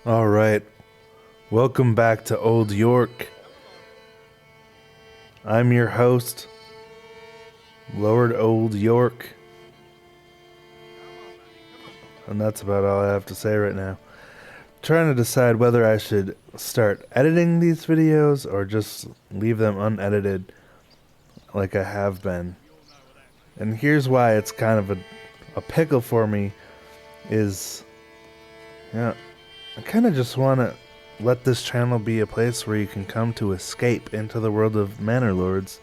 All right, welcome back to Old York. I'm your host, Lord Old York. And that's about all I have to say right now. Trying to decide whether I should start editing these videos or just leave them unedited like I have been. And here's why it's kind of a pickle for me is, I kind of just want to let this channel be a place where you can come to escape into the world of Manor Lords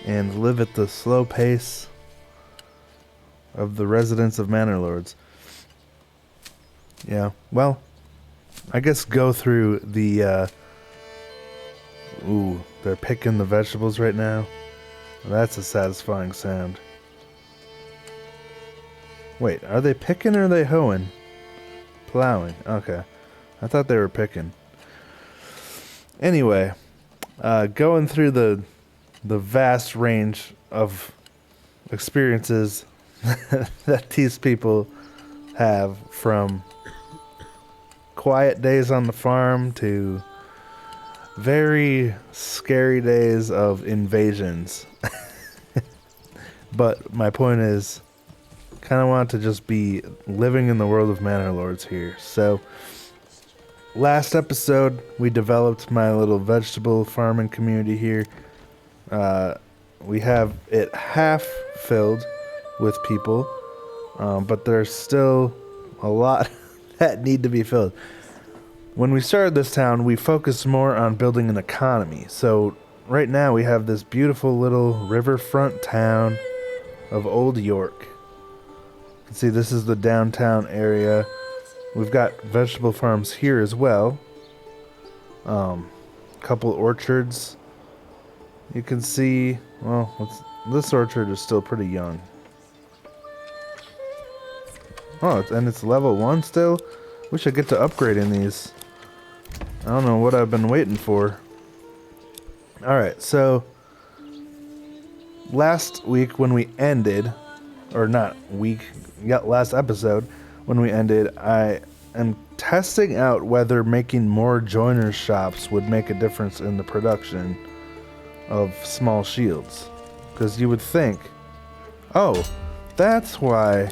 and live at the slow pace of the residents of Manor Lords. Yeah, well, I guess go through the, ooh, they're picking the vegetables right now. That's a satisfying sound. Wait, are they picking or are they hoeing? Plowing, okay. I thought they were picking. Anyway, going through the vast range of experiences that these people have, from quiet days on the farm to very scary days of invasions. But my point is, kind of want to just be living in the world of Manor Lords here. So, last episode, we developed my little vegetable farming community here. We have it half filled with people, but there's still a lot that need to be filled. When we started this town, we focused more on building an economy. So right now we have this beautiful little riverfront town of Old York. You can see this is the downtown area. We've got vegetable farms here as well. Couple orchards. You can see, well, this orchard is still pretty young. Oh, and it's level 1 still? Wish I get to upgrading these. I don't know what I've been waiting for. Alright, so last week when we ended, or not week, last episode when we ended, I am testing out whether making more joiners shops would make a difference in the production of small shields. Because you would think, oh, that's why.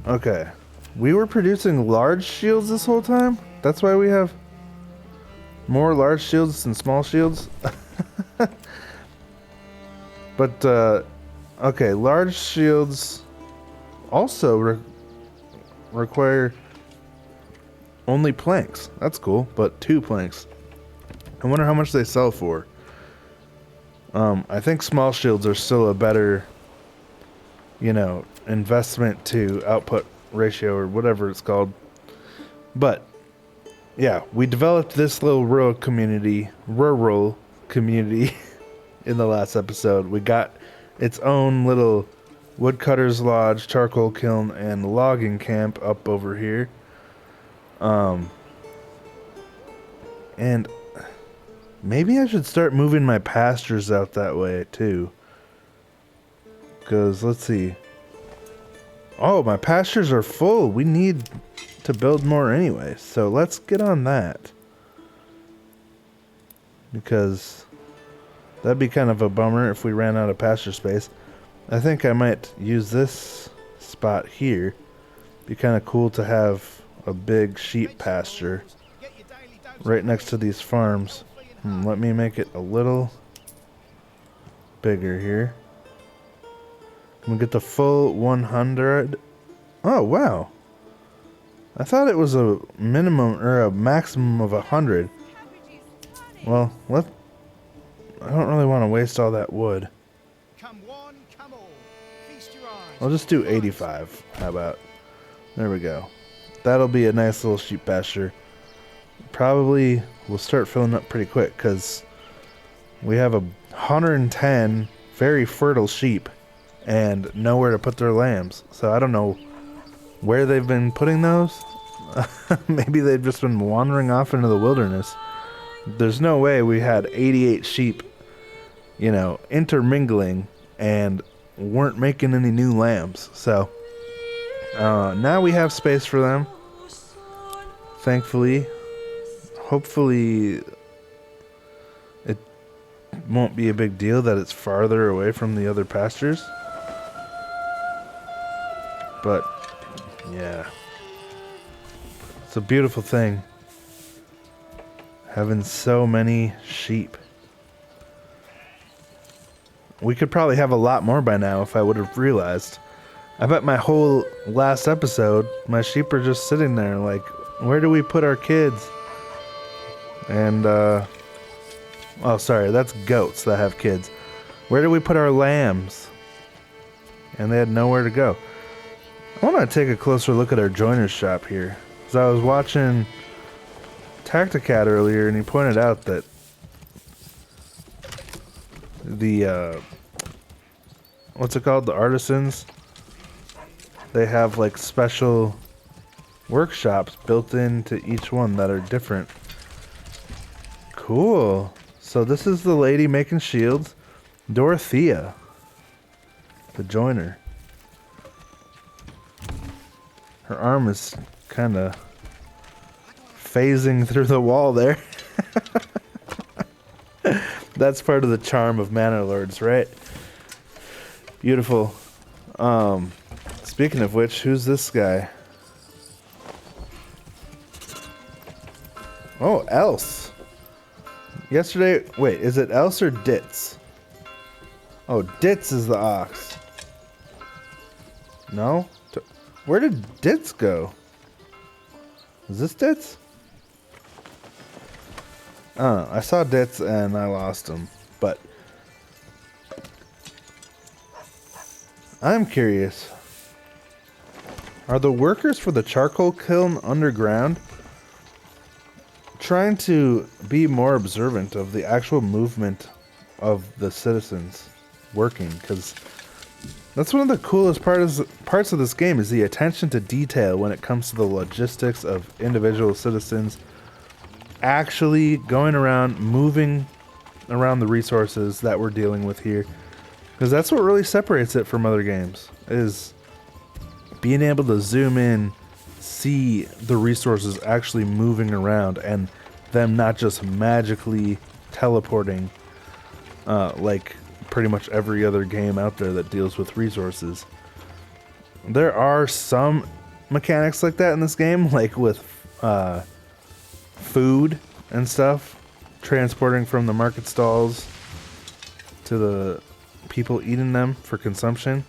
Okay, we were producing large shields this whole time? That's why we have more large shields than small shields? But, okay, large shields also require only planks. That's cool, but 2 planks. I wonder how much they sell for. I think small shields are still a better, investment to output ratio or whatever it's called. But, yeah, we developed this little rural community in the last episode. We got its own little woodcutter's lodge, charcoal kiln, and logging camp up over here. And maybe I should start moving my pastures out that way too. Because, let's see. Oh, my pastures are full. We need to build more anyway. So let's get on that. Because that'd be kind of a bummer if we ran out of pasture space. I think I might use this spot here. Be kind of cool to have a big sheep pasture right next to these farms. Let me make it a little bigger here. Can we get the full 100? Oh, wow. I thought it was a minimum or a maximum of 100. Well, I don't really want to waste all that wood. I'll just do 85. How about? There we go. That'll be a nice little sheep pasture. Probably will start filling up pretty quick because we have 110 very fertile sheep and nowhere to put their lambs. So I don't know where they've been putting those. Maybe they've just been wandering off into the wilderness. There's no way we had 88 sheep, intermingling and weren't making any new lambs. So Now we have space for them. Thankfully. Hopefully it won't be a big deal that it's farther away from the other pastures. But, yeah. It's a beautiful thing. Having so many sheep. We could probably have a lot more by now if I would have realized. I bet my whole last episode, my sheep are just sitting there like, where do we put our kids? And, oh, sorry, that's goats that have kids. Where do we put our lambs? And they had nowhere to go. I want to take a closer look at our joiner's shop here. Because I was watching Tacticat earlier, and he pointed out that the, what's it called? The artisans. They have, like, special workshops built into each one that are different. Cool. So this is the lady making shields. Dorothea. The joiner. Her arm is kind of phasing through the wall there. That's part of the charm of Manor Lords, right? Beautiful. Speaking of which, who's this guy? Oh, Else. Yesterday, wait, is it Else or Ditz? Oh, Ditz is the ox. No? Where did Ditz go? Is this Ditz? I saw Ditz and I lost him, but I'm curious. Are the workers for the charcoal kiln underground trying to be more observant of the actual movement of the citizens working? Because that's one of the coolest parts of this game is the attention to detail when it comes to the logistics of individual citizens actually going around, moving around the resources that we're dealing with here. Because that's what really separates it from other games, is being able to zoom in, see the resources actually moving around, and them not just magically teleporting like pretty much every other game out there that deals with resources. There are some mechanics like that in this game, like with food and stuff, transporting from the market stalls to the people eating them for consumption.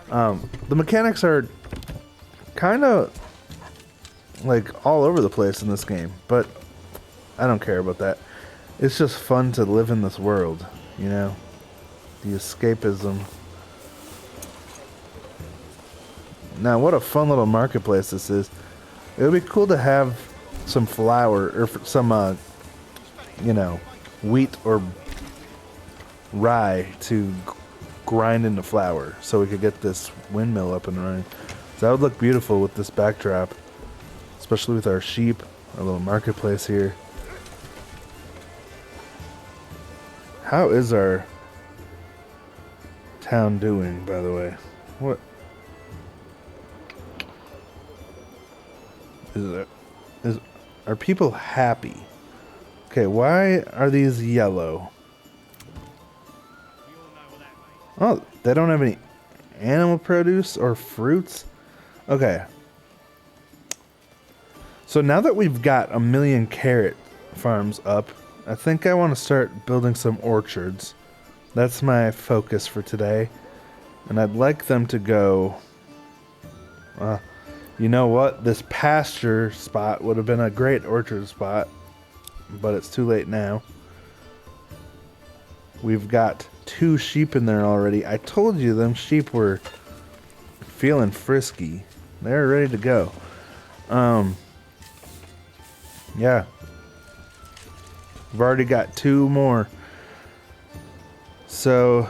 The mechanics are kind of like all over the place in this game, but I don't care about that. It's just fun to live in this world, you know? The escapism. Now, what a fun little marketplace this is. It would be cool to have some flour, or some, you know, wheat or rye to grind into flour so we could get this windmill up and running. So that would look beautiful with this backdrop, especially with our sheep, our little marketplace here. How is our town doing, by the way? What are people happy? Okay, why are these yellow? Oh, they don't have any animal produce or fruits? Okay. So now that we've got 1,000,000 carrot farms up, I think I want to start building some orchards. That's my focus for today. And I'd like them to go... you know what? This pasture spot would have been a great orchard spot. But it's too late now. We've got 2 sheep in there already. I told you them sheep were feeling frisky. They're ready to go. Yeah. We've already got 2 more. So,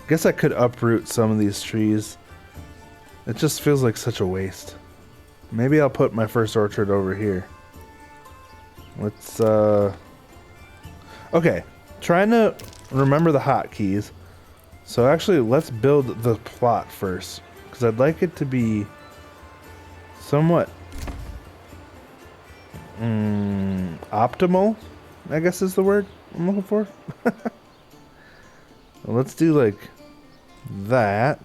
guess I could uproot some of these trees. It just feels like such a waste. Maybe I'll put my first orchard over here. Let's, okay. Trying to remember the hotkeys. So actually, let's build the plot first, because I'd like it to be somewhat optimal, I guess is the word I'm looking for. Well, let's do like that.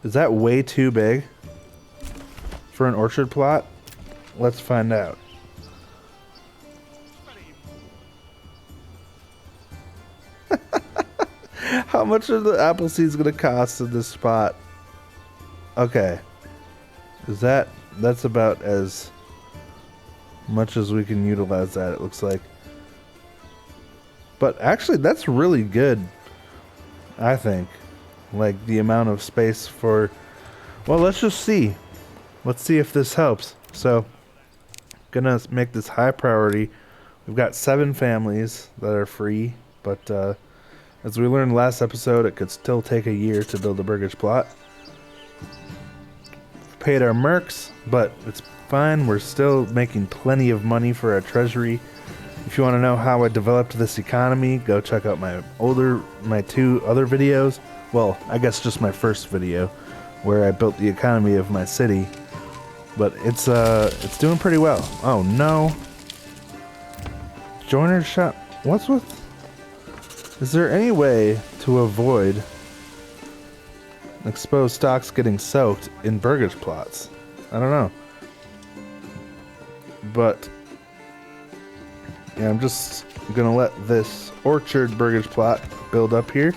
Is that way too big for an orchard plot? Let's find out. How much are the apple seeds gonna cost in this spot? Okay. That's about as much as we can utilize that, it looks like. But actually, that's really good, I think. Like, the amount of space for... Well, let's just see. Let's see if this helps. So, gonna make this high priority. We've got 7 families that are free, but as we learned last episode, it could still take a year to build a burgage plot. Paid our mercs, but it's fine. We're still making plenty of money for our treasury. If you want to know how I developed this economy, go check out my 2 other videos. Well, I guess just my first video, where I built the economy of my city. But it's doing pretty well. Oh no. Joiner shop. What's with... Is there any way to avoid exposed stocks getting soaked in burgage plots? I don't know. But yeah, I'm just gonna let this orchard burgage plot build up here.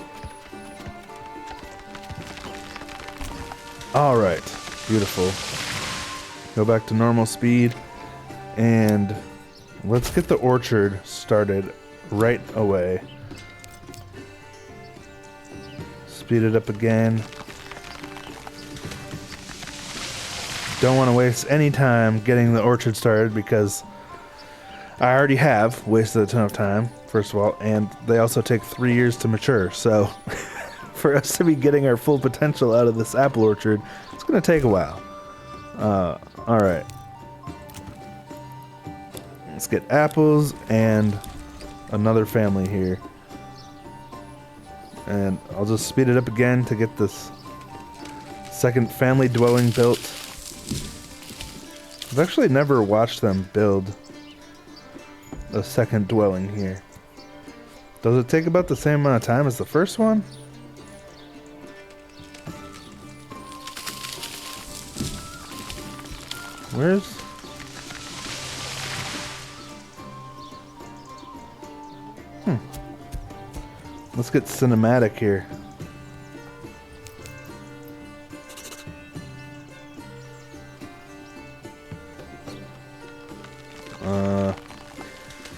Alright, beautiful. Go back to normal speed and let's get the orchard started right away. Speed it up again. Don't want to waste any time getting the orchard started because I already have wasted a ton of time, first of all, and they also take 3 years to mature, so for us to be getting our full potential out of this apple orchard, it's going to take a while. Alright. Let's get apples and another family here. And I'll just speed it up again to get this second family dwelling built. I've actually never watched them build a second dwelling here. Does it take about the same amount of time as the first one? Where's... Let's get cinematic here.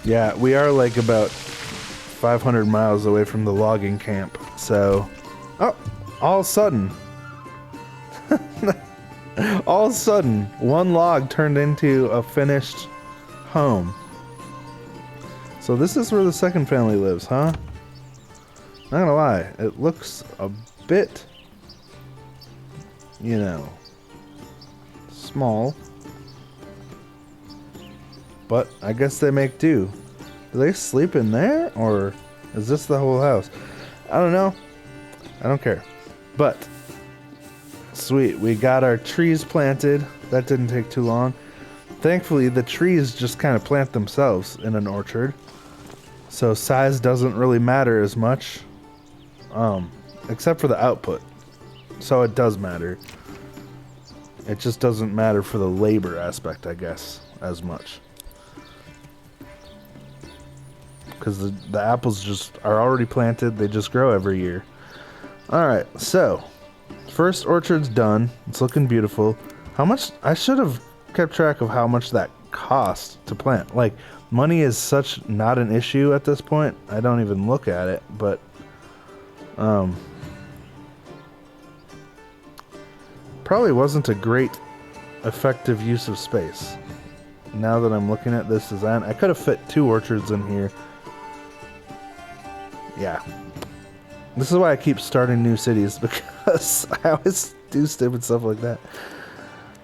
Yeah, we are like about 500 miles away from the logging camp, so... Oh, all of a sudden. All of a sudden, one log turned into a finished home. So this is where the second family lives, huh? Not gonna lie, it looks a bit, you know, small. But I guess they make do. Do they sleep in there, or is this the whole house? I don't know. I don't care. But, sweet, we got our trees planted. That didn't take too long. Thankfully, the trees just kind of plant themselves in an orchard. So size doesn't really matter as much. Except for the output. So it does matter. It just doesn't matter for the labor aspect, I guess, as much. Because the apples just are already planted, they just grow every year. Alright, so first orchard's done. It's looking beautiful. How much? I should have kept track of how much that cost to plant. Like, money is such not an issue at this point. I don't even look at it, but probably wasn't a great effective use of space. Now that I'm looking at this design, I could have fit 2 orchards in here. Yeah. This is why I keep starting new cities, because I always do stupid stuff like that.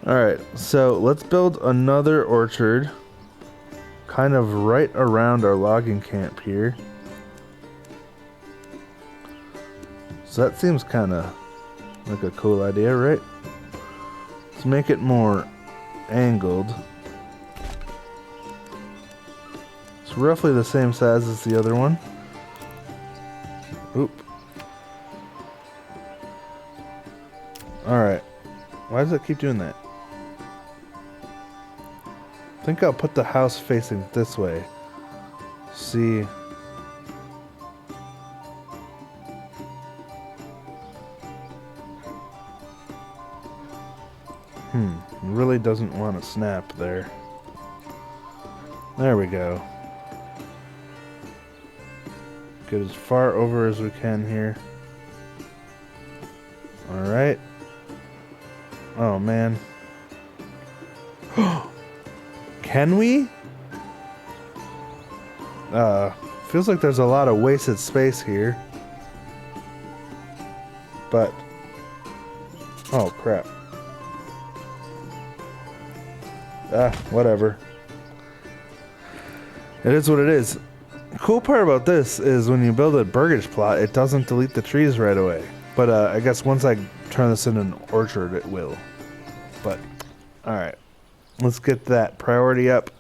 Alright, so let's build another orchard kind of right around our logging camp here. So that seems kind of like a cool idea, right? Let's make it more angled. It's roughly the same size as the other one. Oop. Alright. Why does it keep doing that? I think I'll put the house facing this way. See. It really doesn't want to snap there. There we go. Get as far over as we can here. Alright. Oh man. Can we? Feels like there's a lot of wasted space here. But oh crap. Whatever. It is what it is. The cool part about this is when you build a burgage plot, it doesn't delete the trees right away. But I guess once I turn this into an orchard, it will. But, alright. Let's get that priority up.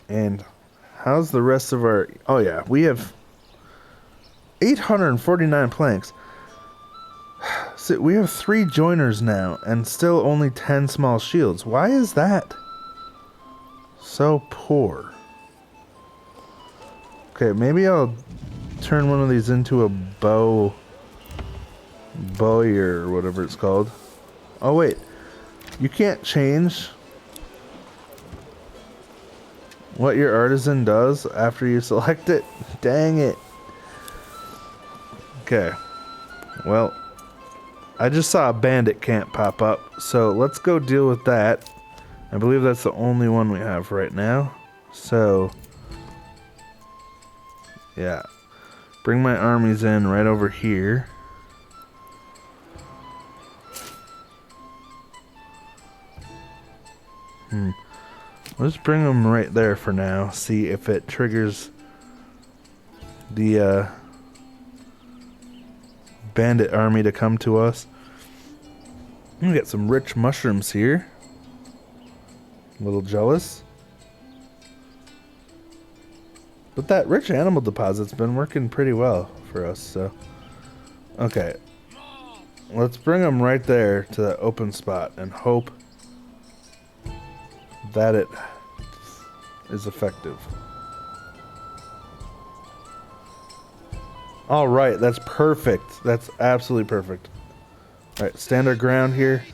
And how's the rest of our... Oh yeah, we have 849 planks. So we have 3 joiners now, and still only 10 small shields. Why is that so poor? Okay, maybe I'll turn one of these into a bowyer or whatever it's called. Oh wait, you can't change what your artisan does after you select it? Dang it. Okay, well, I just saw a bandit camp pop up, so let's go deal with that. I believe that's the only one we have right now. So, yeah. Bring my armies in right over here. Let's bring them right there for now. See if it triggers the bandit army to come to us. We got some rich mushrooms here. A little jealous. But that rich animal deposit's been working pretty well for us, so. Okay. Let's bring them right there to that open spot and hope that it is effective. Alright, that's perfect. That's absolutely perfect. Alright, stand our ground here.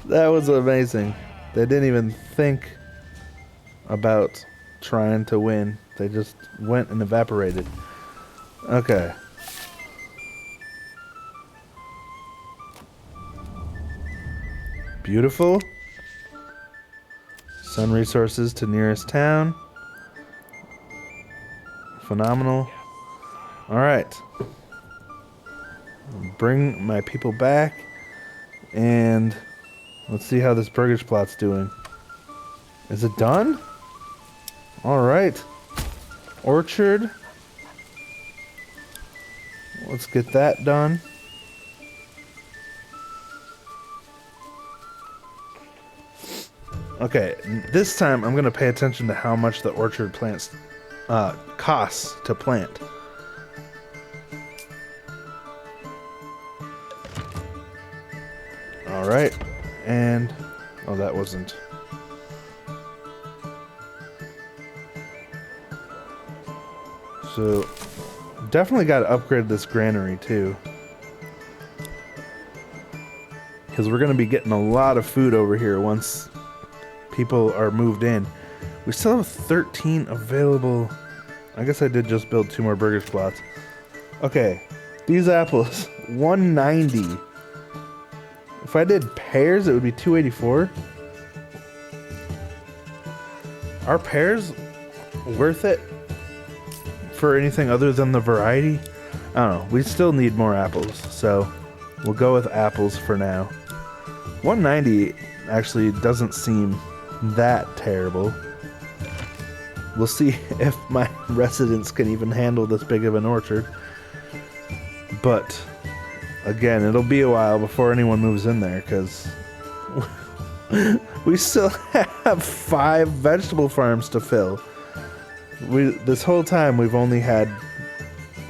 That was amazing. They didn't even think about trying to win. They just went and evaporated. Okay. Beautiful. Sun resources to nearest town. Phenomenal. Alright. Bring my people back. And let's see how this burgage plot's doing. Is it done? Alright. Orchard. Let's get that done. Okay, this time I'm going to pay attention to how much the orchard plants costs to plant. Alright, and... oh, that wasn't... So, definitely got to upgrade this granary too. Because we're going to be getting a lot of food over here once people are moved in. We still have 13 available. I guess I did just build 2 more burgers plots. Okay, these apples, 190. If I did pears, it would be 284. Are pears worth it for anything other than the variety? I don't know. We still need more apples, so we'll go with apples for now. 190 actually doesn't seem that terrible. We'll see if my residents can even handle this big of an orchard. But again, it'll be a while before anyone moves in there because we still have 5 vegetable farms to fill. This whole time we've only had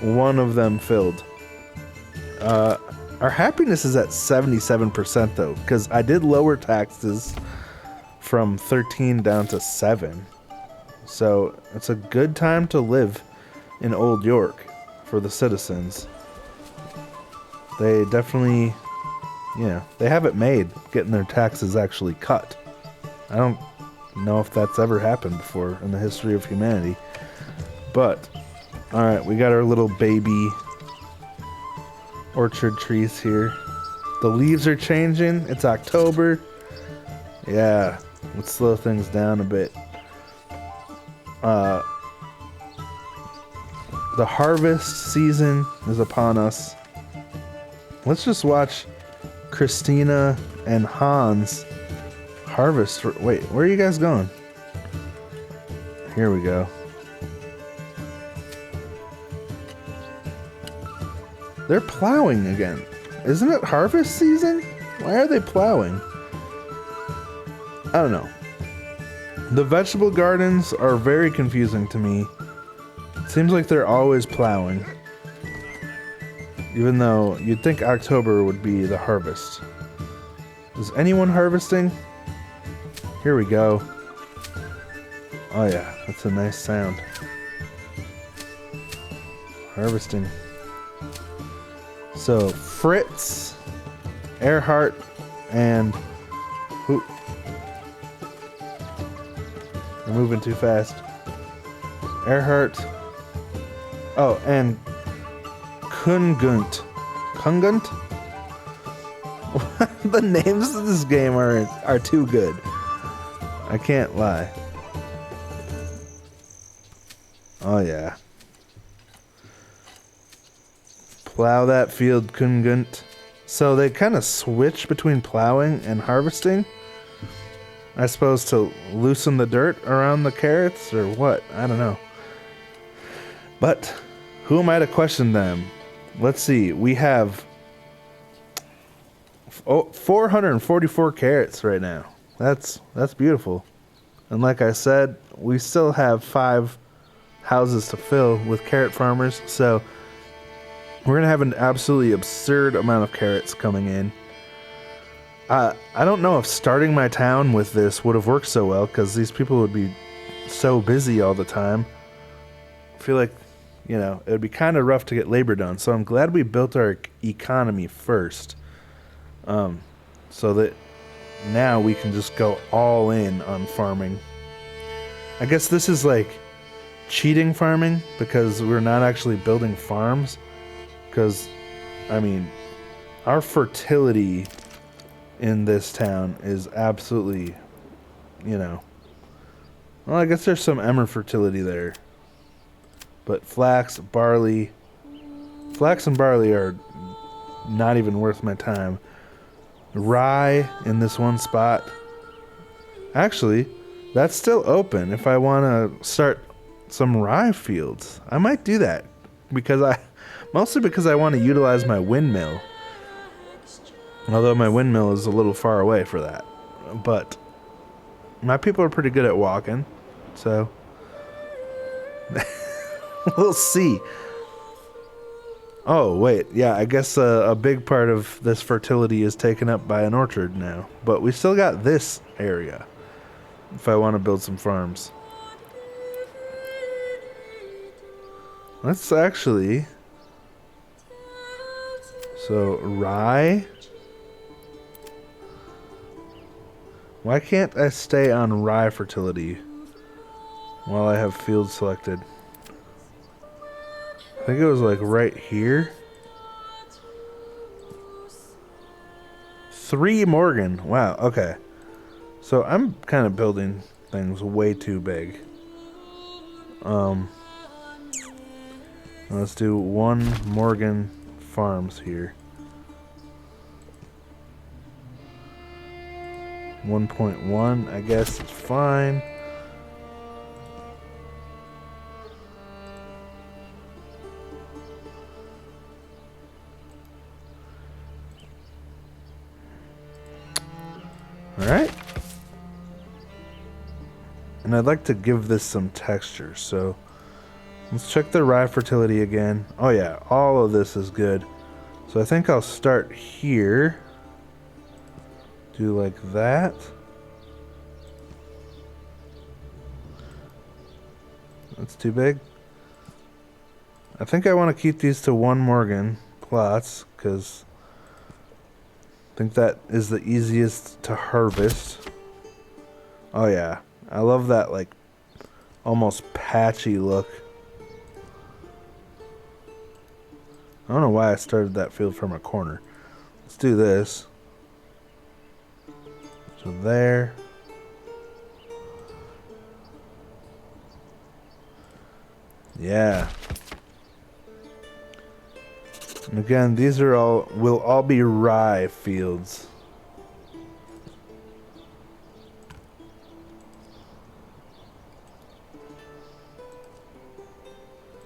one of them filled. Our happiness is at 77% though, because I did lower taxes from 13 down to 7. So it's a good time to live in Old York for the citizens. They definitely, they have it made getting their taxes actually cut. I don't know if that's ever happened before in the history of humanity. But, alright, we got our little baby orchard trees here. The leaves are changing. It's October. Yeah, let's slow things down a bit. The harvest season is upon us. Let's just watch Christina and Hans harvest. Wait, where are you guys going? Here we go. They're plowing again. Isn't it harvest season? Why are they plowing? I don't know. The vegetable gardens are very confusing to me. It seems like they're always plowing. Even though you'd think October would be the harvest. Is anyone harvesting? Here we go. Oh yeah, that's a nice sound. Harvesting. So Fritz, Earhart, and who? We're moving too fast. Earhart. Oh, and Kungunt. Kungunt? The names of this game are too good. I can't lie. Oh yeah. Plow that field, Kungunt. So they kind of switch between plowing and harvesting? I suppose to loosen the dirt around the carrots or what? I don't know. But who am I to question them? Let's see. We have 444 carrots right now. That's beautiful. And like I said, we still have 5 houses to fill with carrot farmers. So we're going to have an absolutely absurd amount of carrots coming in. I don't know if starting my town with this would have worked so well because these people would be so busy all the time. I feel like, it would be kind of rough to get labor done. So I'm glad we built our economy first. So that now we can just go all in on farming. I guess this is like cheating farming because we're not actually building farms. Because, our fertility in this town is absolutely, well, I guess there's some emmer fertility there. But flax and barley are not even worth my time. Rye in this one spot. Actually, that's still open if I want to start some rye fields. I might do that mostly because I want to utilize my windmill. Although my windmill is a little far away for that. But my people are pretty good at walking. So we'll see. Oh, wait. Yeah, I guess a big part of this fertility is taken up by an orchard now. But we still got this area if I want to build some farms. Let's actually... So, rye. Why can't I stay on rye fertility while I have fields selected? I think it was like right here. 3 Morgan. Wow, okay. So I'm kind of building things way too big. Let's do 1 Morgan Farms here. 1.1, I guess it's fine. Alright. And I'd like to give this some texture, so let's check the rye fertility again. Oh yeah, all of this is good. So I think I'll start here. Do like that. That's too big. I think I want to keep these to 1 Morgan plots, because I think that is the easiest to harvest. Oh yeah, I love that like almost patchy look. I don't know why I started that field from a corner. Let's do this. So there. Yeah. And again, these are will all be rye fields.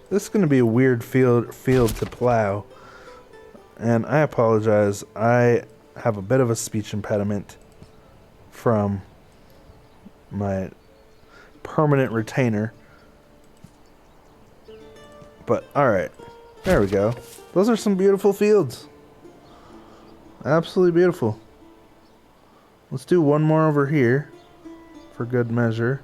This is going to be a weird field to plow. And I apologize. I have a bit of a speech impediment from my permanent retainer. But alright. There we go. Those are some beautiful fields. Absolutely beautiful. Let's do one more over here for good measure.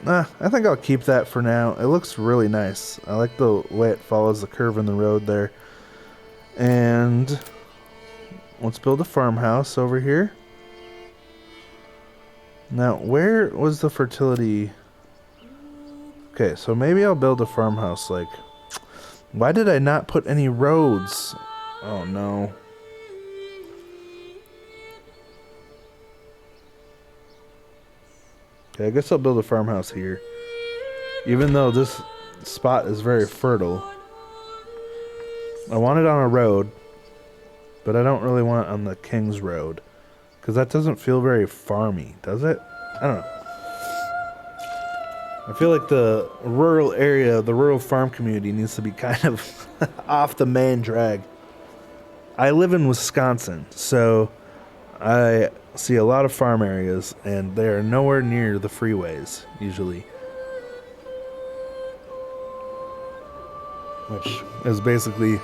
I think I'll keep that for now. It looks really nice. I like the way it follows the curve in the road there. And let's build a farmhouse over here. Now, where was the fertility? Okay, so maybe I'll build a farmhouse, like... Why did I not put any roads? Oh, no. Okay, I guess I'll build a farmhouse here. Even though this spot is very fertile. I want it on a road, but I don't really want it on the King's Road. Because that doesn't feel very farmy, does it? I don't know. I feel like the rural area, the rural farm community needs to be kind of off the main drag. I live in Wisconsin, so I see a lot of farm areas, and they are nowhere near the freeways, usually. Which is basically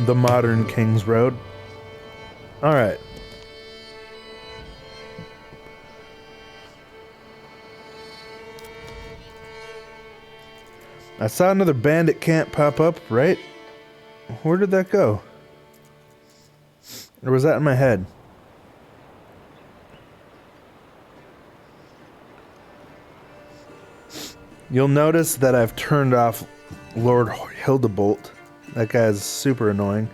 the modern King's Road. Alright. I saw another bandit camp pop up, right? Where did that go? Or was that in my head? You'll notice that I've turned off Lord Hildebolt. That guy's super annoying.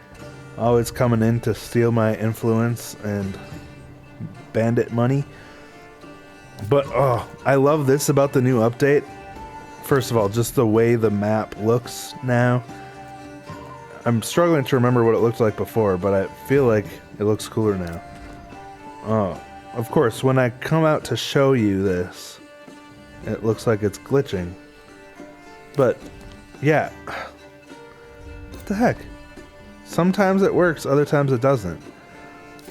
Always coming in to steal my influence and bandit money. But, oh, I love this about the new update. First of all, just the way the map looks now. I'm struggling to remember what it looked like before, but I feel like it looks cooler now. Oh, of course, when I come out to show you this, it looks like it's glitching. But, yeah. What the heck? Sometimes it works, other times it doesn't.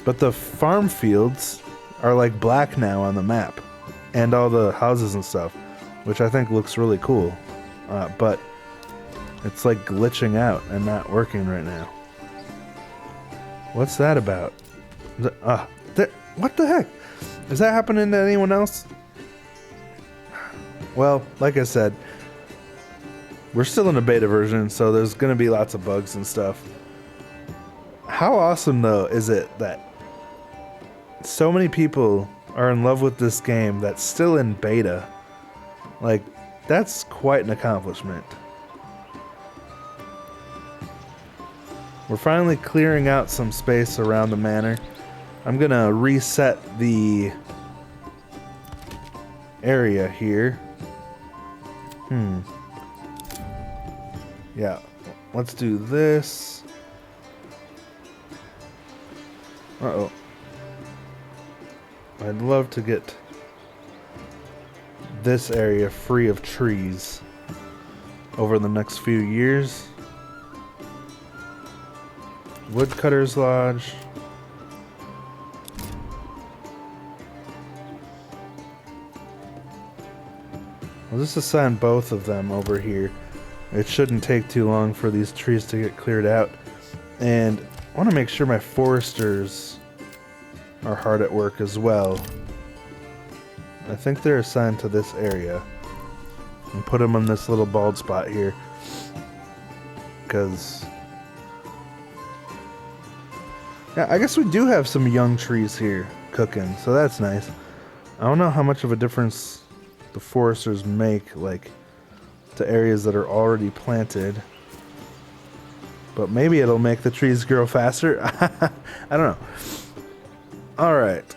But the farm fields are like black now on the map. And all the houses and stuff. Which I think looks really cool. But it's like glitching out and not working right now. What's that about? What the heck? Is that happening to anyone else? Well, like I said, we're still in a beta version, so there's going to be lots of bugs and stuff. How awesome, though, is it that so many people are in love with this game that's still in beta? Like, that's quite an accomplishment. We're finally clearing out some space around the manor. I'm gonna reset the area here. Yeah, let's do this. Uh-oh. I'd love to get this area free of trees over the next few years. Woodcutter's Lodge. We'll just assign both of them over here. It shouldn't take too long for these trees to get cleared out. And I want to make sure my foresters are hard at work as well. I think they're assigned to this area. And put them on this little bald spot here. Because... yeah, I guess we do have some young trees here cooking, so that's nice. I don't know how much of a difference the foresters make, like, to areas that are already planted. But maybe it'll make the trees grow faster. I don't know. Alright.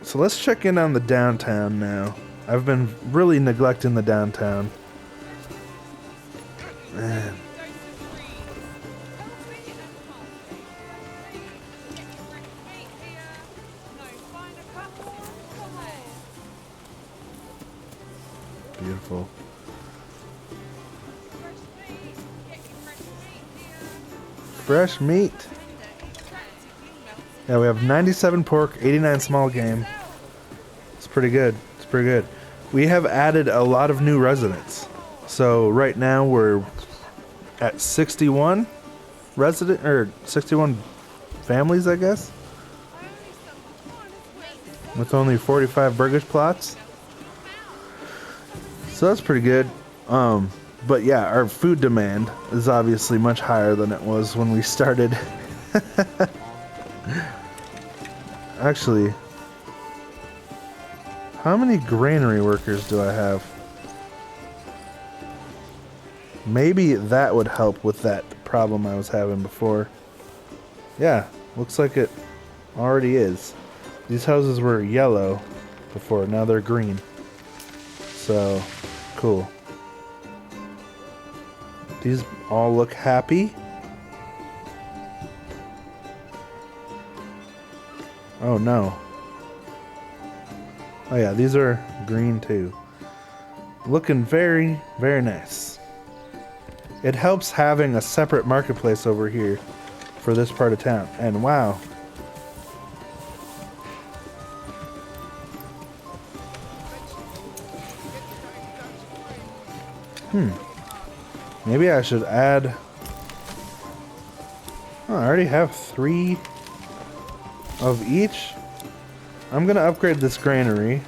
So let's check in on the downtown now. I've been really neglecting the downtown. Man. Beautiful. Fresh meat. Yeah, we have 97 pork, 89 small game. It's pretty good. It's pretty good. We have added a lot of new residents. So right now we're at 61 or 61 families, I guess. With only 45 burgage plots. So that's pretty good. But yeah, our food demand is obviously much higher than it was when we started. Actually, how many granary workers do I have? Maybe that would help with that problem I was having before. Yeah, looks like it already is. These houses were yellow before, now they're green. So, cool. These all look happy. Oh no. Oh yeah, these are green too. Looking very, very nice. It helps having a separate marketplace over here for this part of town. And wow. Maybe I should add... oh, I already have 3 of each. I'm gonna upgrade this granary.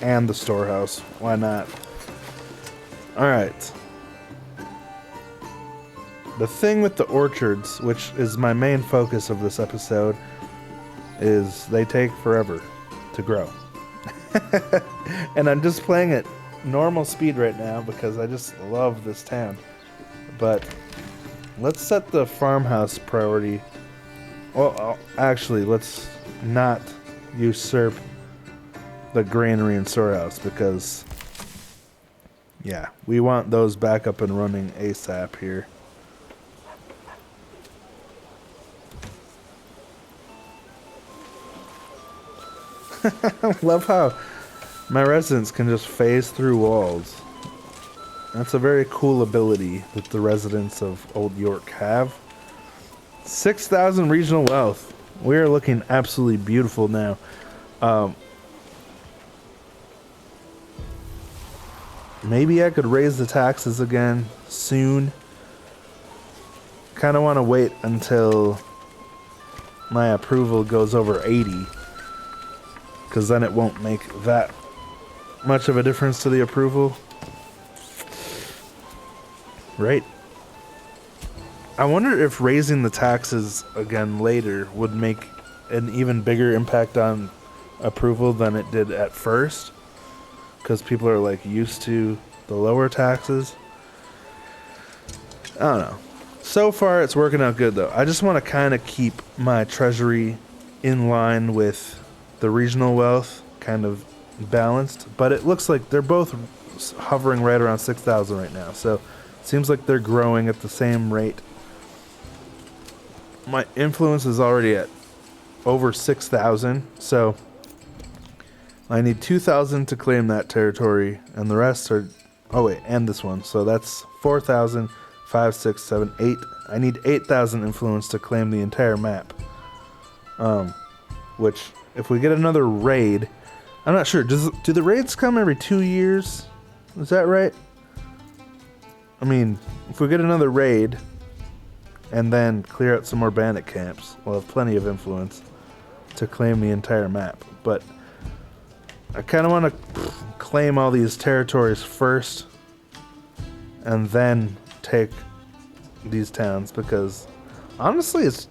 And the storehouse. Why not? Alright. The thing with the orchards, which is my main focus of this episode, is they take forever to grow. And I'm just playing at normal speed right now because I just love this town. But let's set the farmhouse priority. Well, actually, let's not usurp the granary and storehouse because, yeah, we want those back up and running ASAP here. I love how my residents can just phase through walls. That's a very cool ability that the residents of Old York have. 6,000 regional wealth. We are looking absolutely beautiful now. Maybe I could raise the taxes again soon. Kind of want to wait until my approval goes over 80. Because then it won't make that much of a difference to the approval. Right? I wonder if raising the taxes again later would make an even bigger impact on approval than it did at first. Because people are like used to the lower taxes. I don't know. So far it's working out good though. I just want to kind of keep my treasury in line with the regional wealth, kind of balanced, but it looks like they're both hovering right around 6,000 right now, so it seems like they're growing at the same rate. My influence is already at over 6,000, so I need 2,000 to claim that territory, and the rest are Oh wait, and this one. So that's 4,000, 5, 6, 7, 8. I need 8,000 influence to claim the entire map. Which, if we get another raid, I'm not sure. Do the raids come every 2 years? Is that right? I mean, if we get another raid and then clear out some more bandit camps, we'll have plenty of influence to claim the entire map. But I kind of want to claim all these territories first and then take these towns, because honestly it's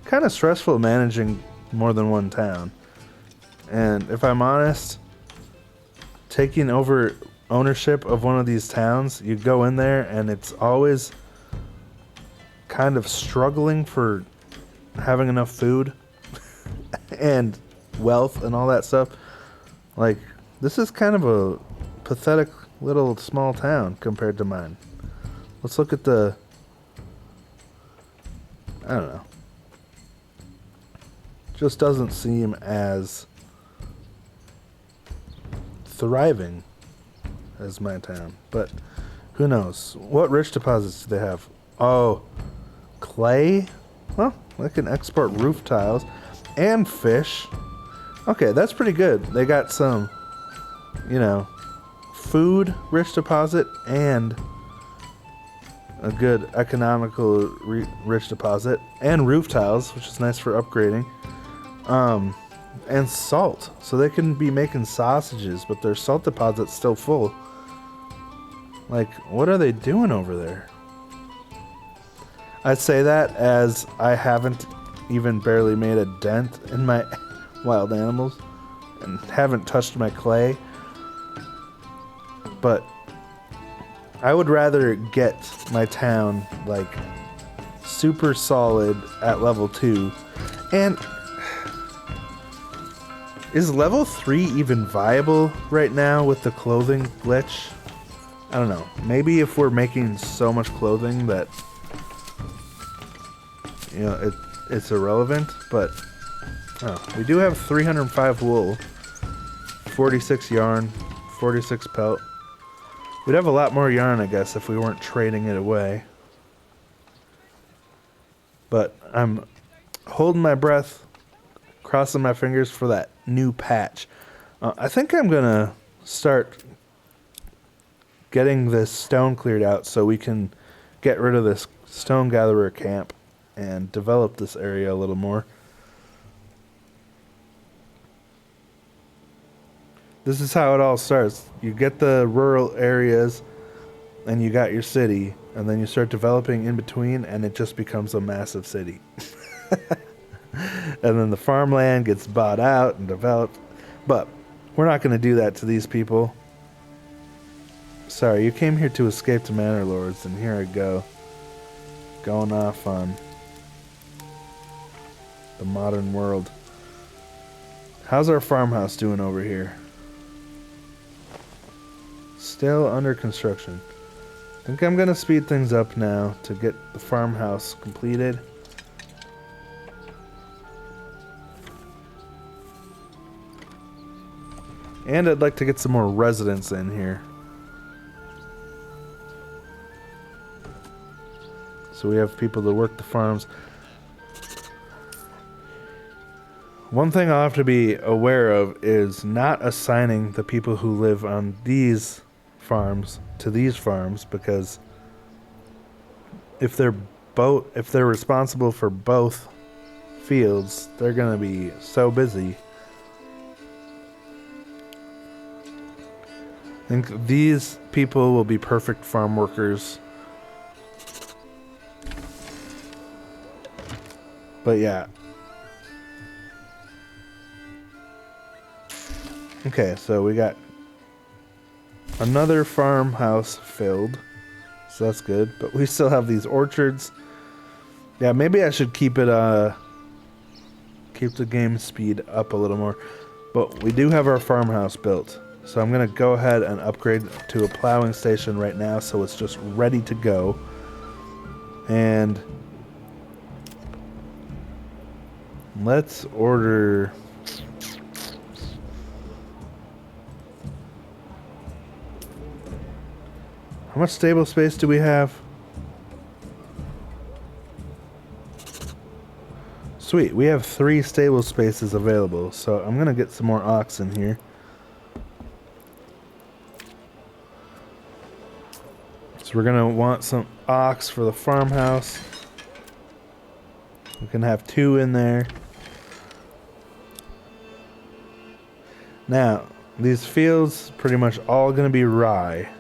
kind of stressful managing more than one town. And if I'm honest, taking over ownership of one of these towns, you go in there and it's always kind of struggling for having enough food and wealth and all that stuff. Like, this is kind of a pathetic little small town compared to mine. Let's look at the... I don't know. Just doesn't seem as thriving as my town. But who knows? What rich deposits do they have? Oh, clay? Well, I can export roof tiles and fish. Okay, that's pretty good. They got some, you know, food rich deposit and a good economical rich deposit, and roof tiles, which is nice for upgrading, and salt, so they can be making sausages, but their salt deposit's still full. Like, what are they doing over there? I say that as I haven't even barely made a dent in my wild animals and haven't touched my clay, but I would rather get my town like super solid at level 2. And is level 3 even viable right now with the clothing glitch? I don't know. Maybe if we're making so much clothing that, you know, it's irrelevant, but we do have 305 wool, 46 yarn, 46 pelt. We'd have a lot more yarn, I guess, if we weren't trading it away. But I'm holding my breath, crossing my fingers for that new patch. I think I'm going to start getting this stone cleared out so we can get rid of this stone gatherer camp and develop this area a little more. This is how it all starts. You get the rural areas and you got your city, and then you start developing in between and it just becomes a massive city. And then the farmland gets bought out and developed. But we're not going to do that to these people. Sorry, you came here to escape to Manor Lords, and here I go. Going off on the modern world. How's our farmhouse doing over here? Still under construction. I think I'm going to speed things up now to get the farmhouse completed. And I'd like to get some more residents in here. So we have people that work the farms. One thing I'll have to be aware of is not assigning the people who live on these farms to these farms, because if they're responsible for both fields, they're going to be so busy. I think these people will be perfect farm workers. But yeah. Okay, so we got another farmhouse filled. So that's good. But we still have these orchards. Yeah, maybe I should keep the game speed up a little more. But we do have our farmhouse built. So I'm going to go ahead and upgrade to a plowing station right now, so it's just ready to go. And let's order... How much stable space do we have? Sweet, we have 3 stable spaces available, so I'm gonna get some more oxen here. So we're gonna want some ox for the farmhouse. We can have 2 in there. Now, these fields pretty much all gonna be rye.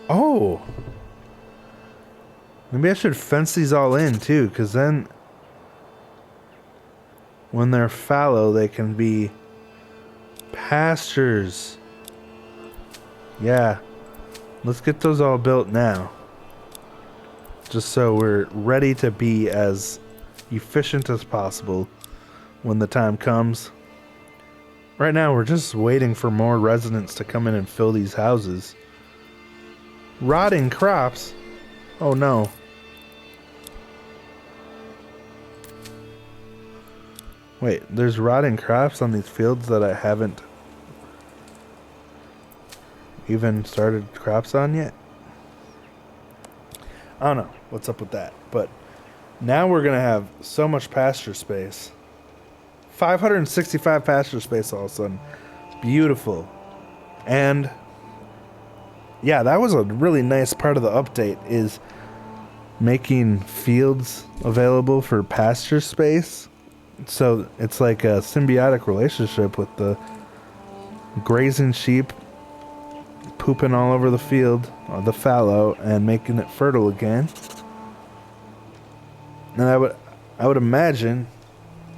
Oh! Maybe I should fence these all in too, because then when they're fallow, they can be pastures. Yeah. Let's get those all built now. Just so we're ready to be as efficient as possible when the time comes. Right now, we're just waiting for more residents to come in and fill these houses. Rotting crops? Oh no. Wait, there's rotting crops on these fields that I haven't even started crops on yet? I don't know what's up with that, but now we're gonna have so much pasture space. 565 pasture space all of a sudden. Beautiful. And yeah, that was a really nice part of the update, is making fields available for pasture space. So it's like a symbiotic relationship with the grazing sheep pooping all over the field, or the fallow, and making it fertile again. And I would imagine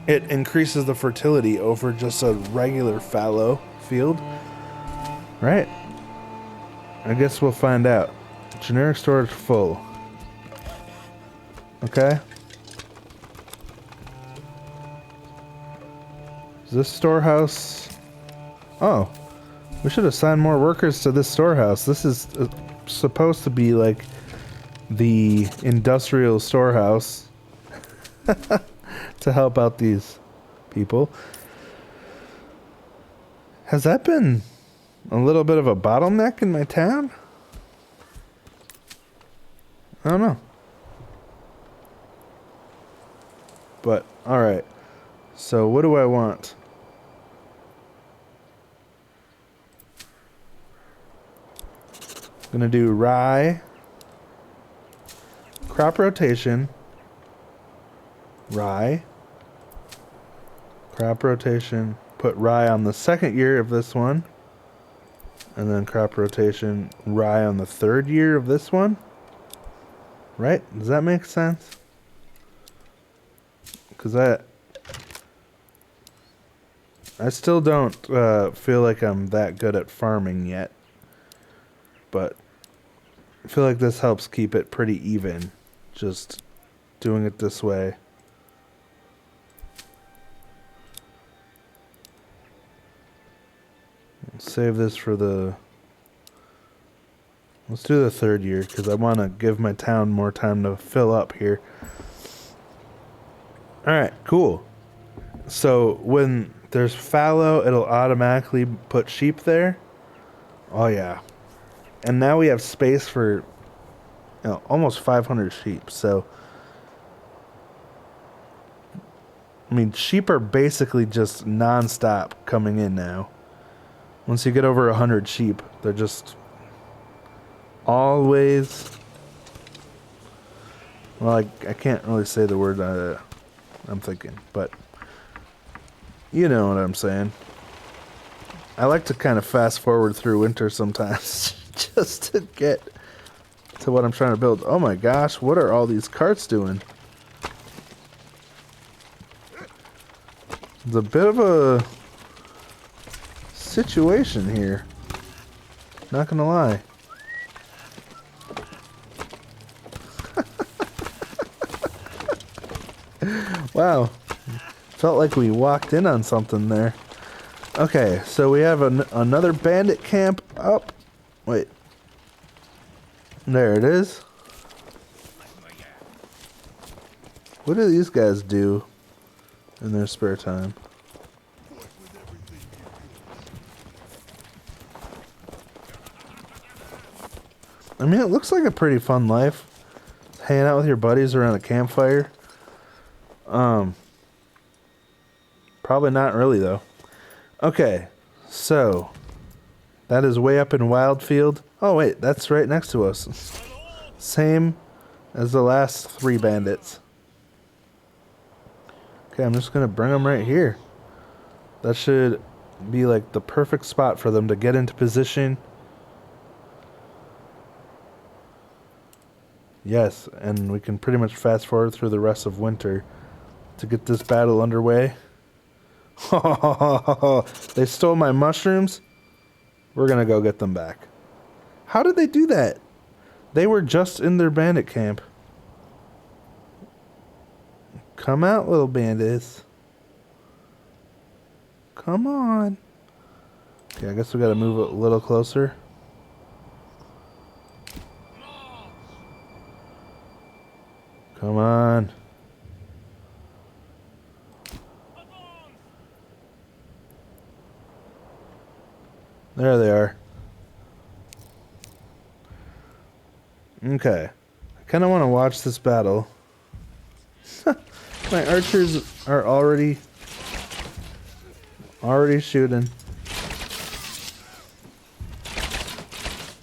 it increases the fertility over just a regular fallow field. Right? I guess we'll find out. Generic storage full. Okay. Is this storehouse? Oh. We should assign more workers to this storehouse. This is supposed to be like the industrial storehouse to help out these people. Has that been a little bit of a bottleneck in my town? I don't know. But, alright. So, what do I want? Gonna do rye, crop rotation, rye, crop rotation, put rye on the second year of this one, and then crop rotation, rye on the third year of this one. Right? Does that make sense? Because I still don't feel like I'm that good at farming yet. But I feel like this helps keep it pretty even. Just doing it this way. Save this for the... Let's do the third year, because I want to give my town more time to fill up here. Alright, cool. So, when there's fallow, it'll automatically put sheep there. Oh yeah. And now we have space for, almost 500 sheep. So, I mean, sheep are basically just non-stop coming in now. Once you get over 100 sheep, they're just always... Well, I can't really say the word I'm thinking, but you know what I'm saying. I like to kind of fast forward through winter sometimes just to get to what I'm trying to build. Oh my gosh, what are all these carts doing? It's a bit of a situation here. Not gonna lie. Wow. Felt like we walked in on something there. Okay, so we have another bandit camp up. Wait. There it is. What do these guys do in their spare time? mean, it looks like a pretty fun life. Hanging out with your buddies around a campfire. Probably not really, though. Okay, so that is way up in Wildfield. Oh, wait, that's right next to us. Same as the last 3 bandits. Okay, I'm just going to bring them right here. That should be like the perfect spot for them to get into position. Yes, and we can pretty much fast forward through the rest of winter to get this battle underway. They stole my mushrooms. We're gonna go get them back. How did they do that? They were just in their bandit camp. Come out, little bandits. Come on. Okay, I guess we gotta move a little closer. Come on. There they are. Okay. I kind of want to watch this battle. My archers are already shooting.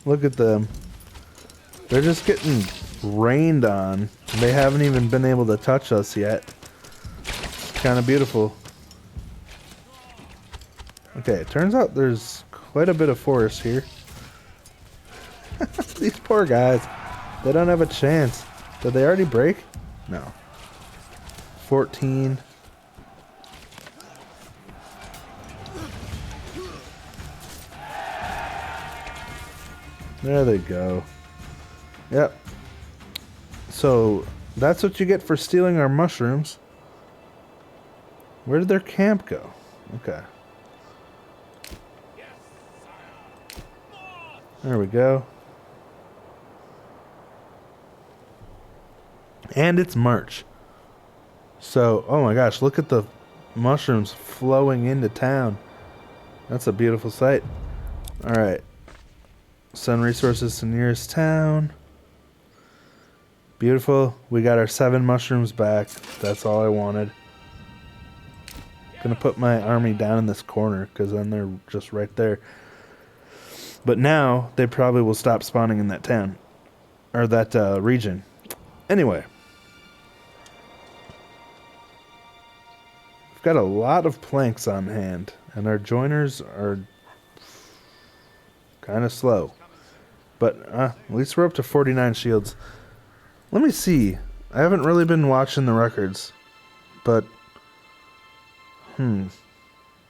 Look at them. They're just getting rained on. They haven't even been able to touch us yet. It's kind of beautiful. Okay, it turns out there's quite a bit of forest here. These poor guys. They don't have a chance. Did they already break? No. 14. There they go. Yep. So, that's what you get for stealing our mushrooms. Where did their camp go? Okay. There we go. And it's March. So, oh my gosh, look at the mushrooms flowing into town. That's a beautiful sight. Alright. Send resources to nearest town. Beautiful. We got our 7 mushrooms back. That's all I wanted. Gonna put my army down in this corner because then they're just right there. But now they probably will stop spawning in that town. Or that region. Anyway. We've got a lot of planks on hand. And our joiners are kind of slow. But at least we're up to 49 shields. Let me see. I haven't really been watching the records. But,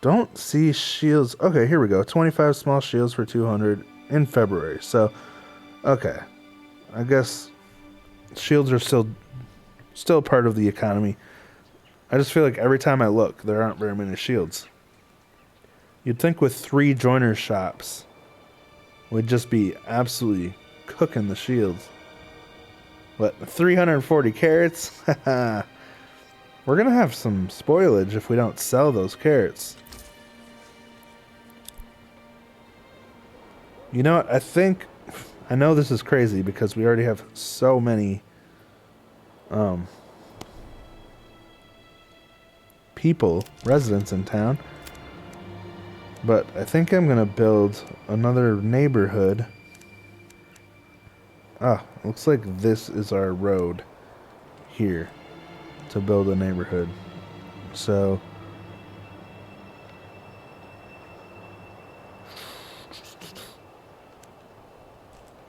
don't see shields. Okay, here we go. 25 small shields for 200 in February. So, okay. I guess shields are still part of the economy. I just feel like every time I look, there aren't very many shields. You'd think with 3 joiner shops, we'd just be absolutely cooking the shields. What, 340 carrots? Haha. We're going to have some spoilage if we don't sell those carrots. You know what? I know this is crazy because we already have so many residents in town. But I think I'm going to build another neighborhood. Looks like this is our road here to build a neighborhood. So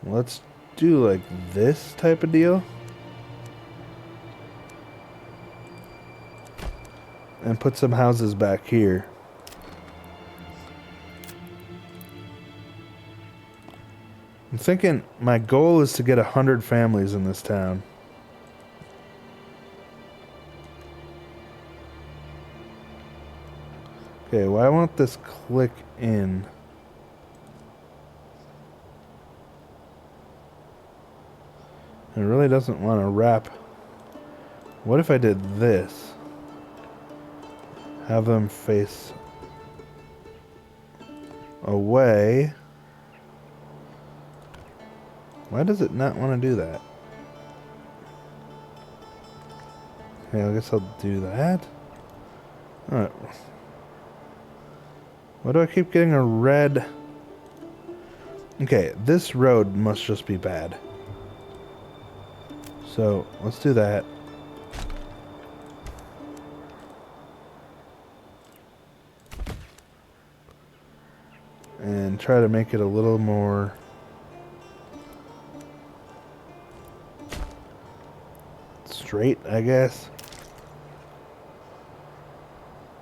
let's do like this type of deal. And put some houses back here. I'm thinking my goal is to get 100 families in this town. Okay, why won't this click in? It really doesn't want to wrap. What if I did this? Have them face away. Why does it not want to do that? Okay, I guess I'll do that. Alright. Why do I keep getting a red? Okay, this road must just be bad. So, let's do that. And try to make it a little more straight, I guess.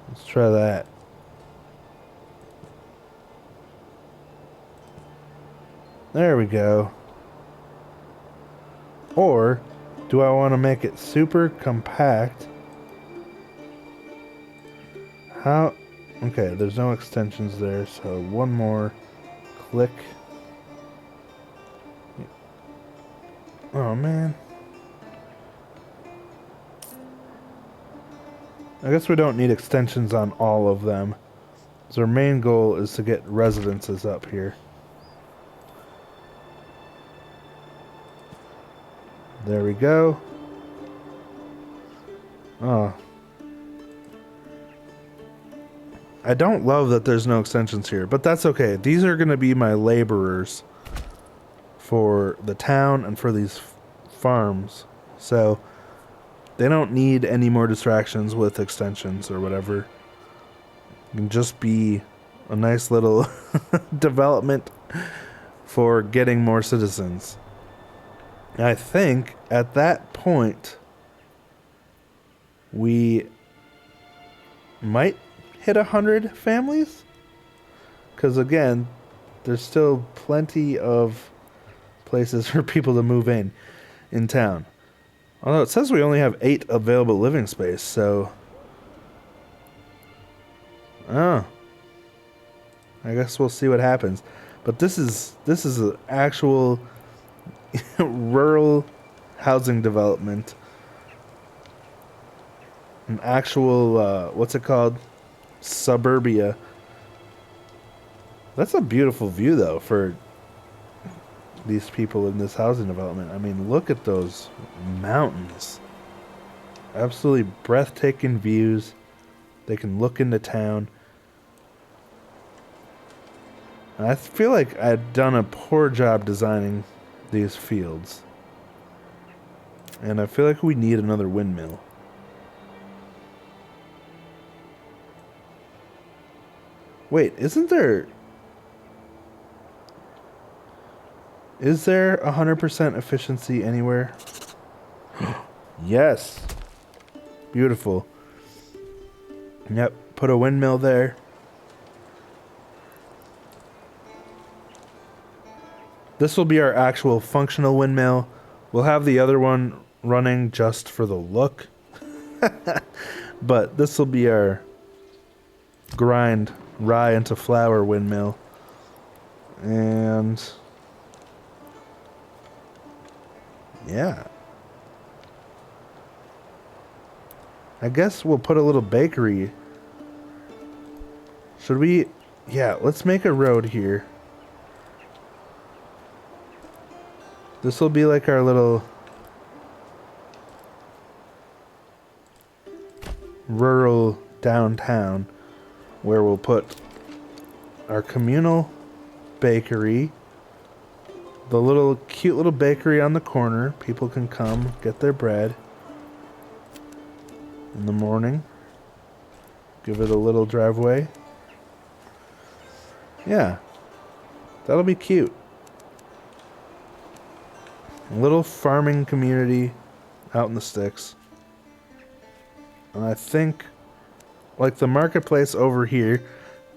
Let's try that. There we go. Or, do I want to make it super compact? How? Okay, there's no extensions there, so one more click. Oh, man. I guess we don't need extensions on all of them. So our main goal is to get residences up here. There we go. Oh. I don't love that there's no extensions here, but that's okay. These are going to be my laborers for the town and for these farms. So they don't need any more distractions with extensions or whatever. It can just be a nice little development for getting more citizens. I think at that point we might hit 100 families, because again, there's still plenty of places for people to move in town. Although it says we only have 8 available living space, so I guess we'll see what happens. But this is an actual rural housing development. An actual what's it called? Suburbia. That's a beautiful view though for these people in this housing development. I mean, look at those mountains. Absolutely breathtaking views. They can look into town. I feel like I've done a poor job designing these fields. And I feel like we need another windmill. Wait, isn't there... Is there 100% efficiency anywhere? Yes. Beautiful. Yep, put a windmill there. This will be our actual functional windmill. We'll have the other one running just for the look. But this will be our grind rye into flour windmill. And yeah. I guess we'll put a little bakery. Should we? Yeah, let's make a road here. This will be like our little rural downtown where we'll put our communal bakery, the little cute little bakery on the corner. People can come get their bread in the morning. Give it a little driveway. Yeah, that'll be cute. A little farming community out in the sticks. And I think, like the marketplace over here,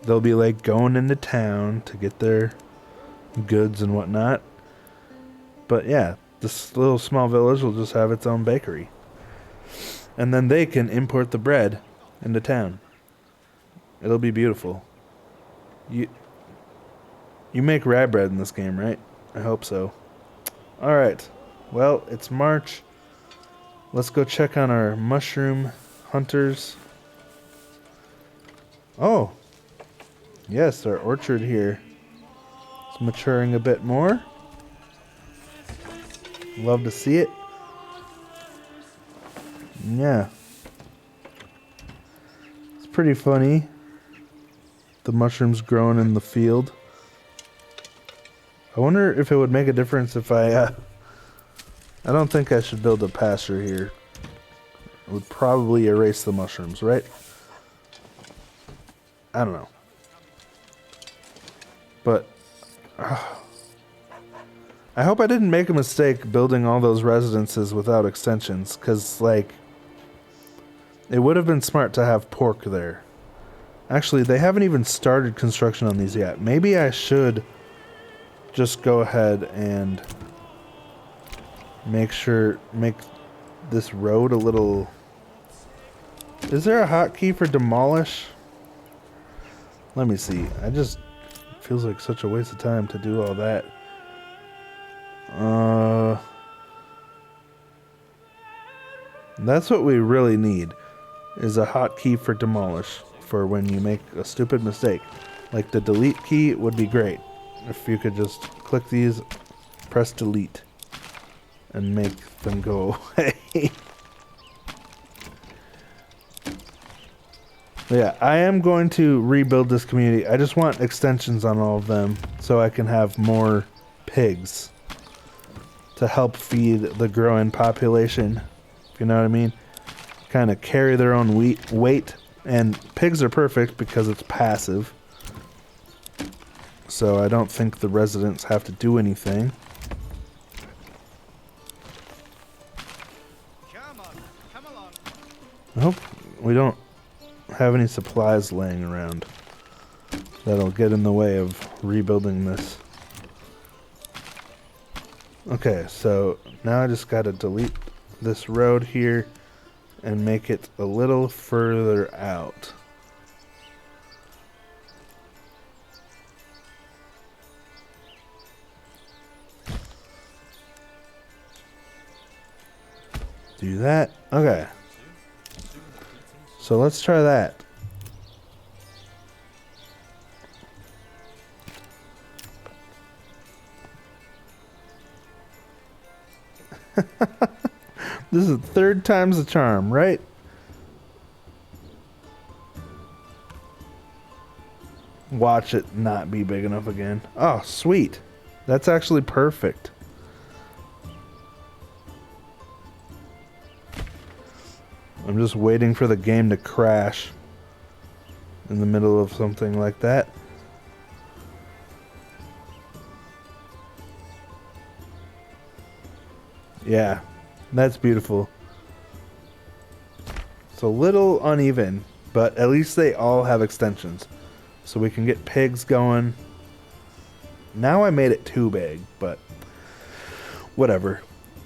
they'll be like going into town to get their goods and whatnot. But yeah, this little small village will just have its own bakery. And then they can import the bread into town. It'll be beautiful. You make rye bread in this game, right? I hope so. Alright, well, it's March. Let's go check on our mushroom hunters. Oh, yes, our orchard here is maturing a bit more. Love to see it. Yeah. It's pretty funny. The mushrooms growing in the field. I wonder if it would make a difference if I don't think I should build a pasture here. It would probably erase the mushrooms, right? I don't know. But I hope I didn't make a mistake building all those residences without extensions, because, like, it would have been smart to have pork there. Actually, they haven't even started construction on these yet. Maybe I should just go ahead and make this road a little... Is there a hotkey for demolish? Let me see. It feels like such a waste of time to do all that. That's what we really need, is a hotkey for demolish for when you make a stupid mistake. Like the delete key would be great. If you could just click these, press delete, and make them go away. Yeah, I am going to rebuild this community. I just want extensions on all of them so I can have more pigs to help feed the growing population. You know what I mean? Kind of carry their own weight. And pigs are perfect because it's passive. So I don't think the residents have to do anything. Come along. I hope we don't have any supplies laying around that'll get in the way of rebuilding this. Okay, so now I just gotta delete this road here and make it a little further out. Do that. Okay. So let's try that. This is third time's the charm, right? Watch it not be big enough again. Oh, sweet. That's actually perfect. I'm just waiting for the game to crash in the middle of something like that. Yeah, that's beautiful. It's a little uneven, but at least they all have extensions. So we can get pigs going. Now I made it too big, but whatever.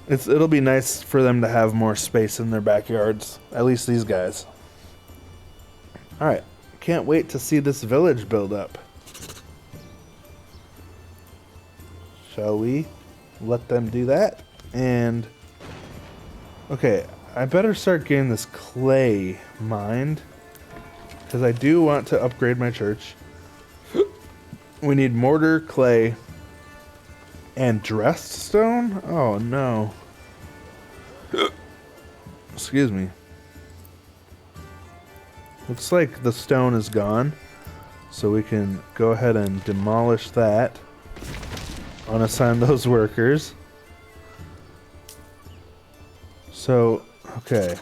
It'll be nice for them to have more space in their backyards. At least these guys. Alright. Can't wait to see this village build up. Shall we let them do that? And okay, I better start getting this clay mined, because I do want to upgrade my church. We need mortar, clay, and dressed stone? Oh no. Excuse me. Looks like the stone is gone, so we can go ahead and demolish that. Unassign those workers. So, okay.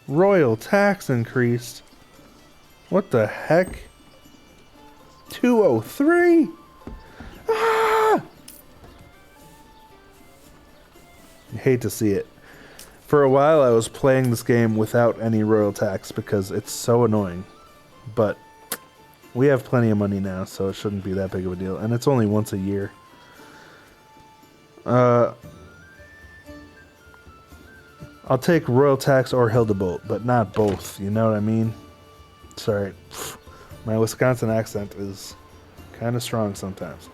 Royal tax increased. What the heck? 203? Ah! I hate to see it. For a while I was playing this game without any royal tax because it's so annoying. But we have plenty of money now, so it shouldn't be that big of a deal. And it's only once a year. I'll take royal tax or Hildebolt, but not both, you know what I mean? Sorry. My Wisconsin accent is kind of strong sometimes.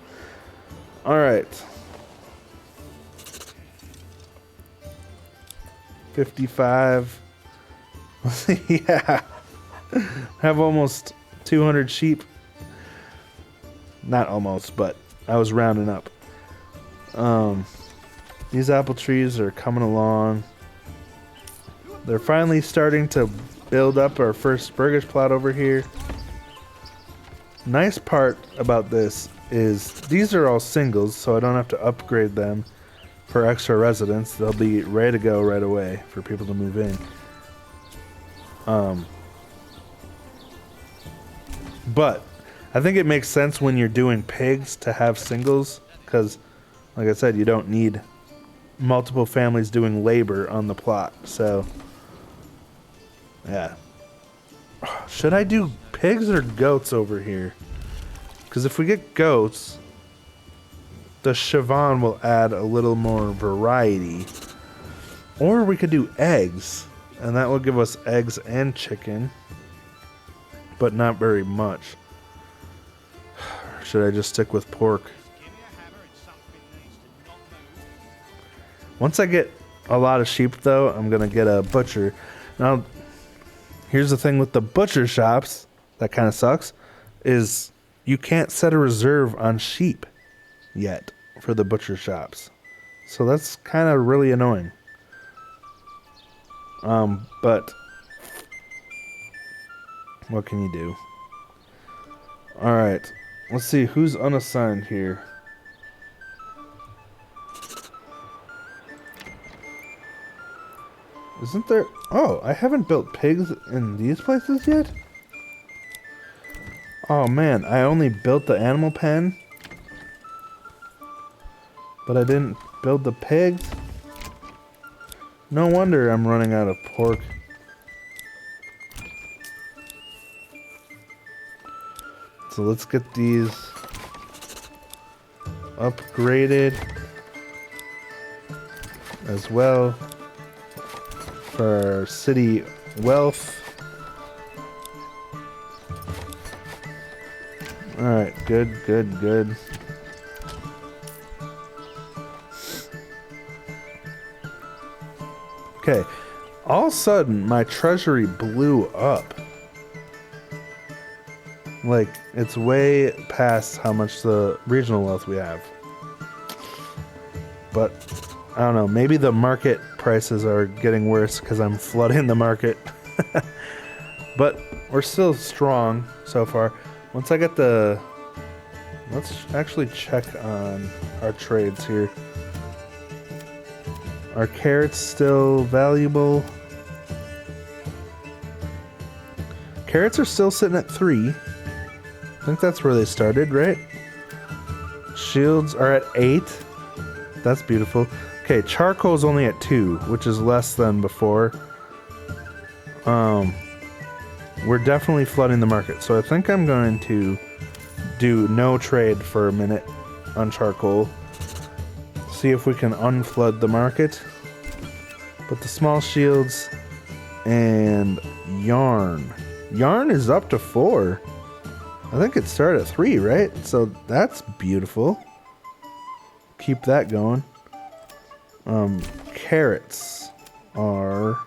Alright. 55. Yeah. Have almost 200 sheep. Not almost, but I was rounding up. These apple trees are coming along. They're finally starting to build up our first burgage plot over here. Nice part about this is these are all singles, so I don't have to upgrade them for extra residents. They'll be ready to go right away for people to move in. But I think it makes sense when you're doing pigs to have singles, because like I said, you don't need multiple families doing labor on the plot. So yeah, should I do pigs or goats over here? Because if we get goats, the Siobhan will add a little more variety. Or we could do eggs, and that will give us eggs and chicken, but not very much. Or should I just stick with pork? Once I get a lot of sheep, though, I'm going to get a butcher. Now, here's the thing with the butcher shops that kind of sucks, is you can't set a reserve on sheep yet for the butcher shops. So that's kind of really annoying. But what can you do? Alright, let's see who's unassigned here. Isn't there... Oh, I haven't built pigs in these places yet? Oh man, I only built the animal pen, but I didn't build the pigs. No wonder I'm running out of pork. So let's get these upgraded as well for our city wealth. Alright, good, good, good. Okay, all of a sudden my treasury blew up. Like, it's way past how much the regional wealth we have. But, I don't know, maybe the market prices are getting worse because I'm flooding the market. But we're still strong so far. Once I get the... Let's actually check on our trades here. Are carrots still valuable? Carrots are still sitting at 3. I think that's where they started, right? Shields are at 8. That's beautiful. Okay, charcoal's only at 2, which is less than before. We're definitely flooding the market, so I think I'm going to do no trade for a minute on charcoal. See if we can unflood the market. But the small shields and yarn. Yarn is up to 4. I think it started at 3, right? So that's beautiful. Keep that going. Carrots are...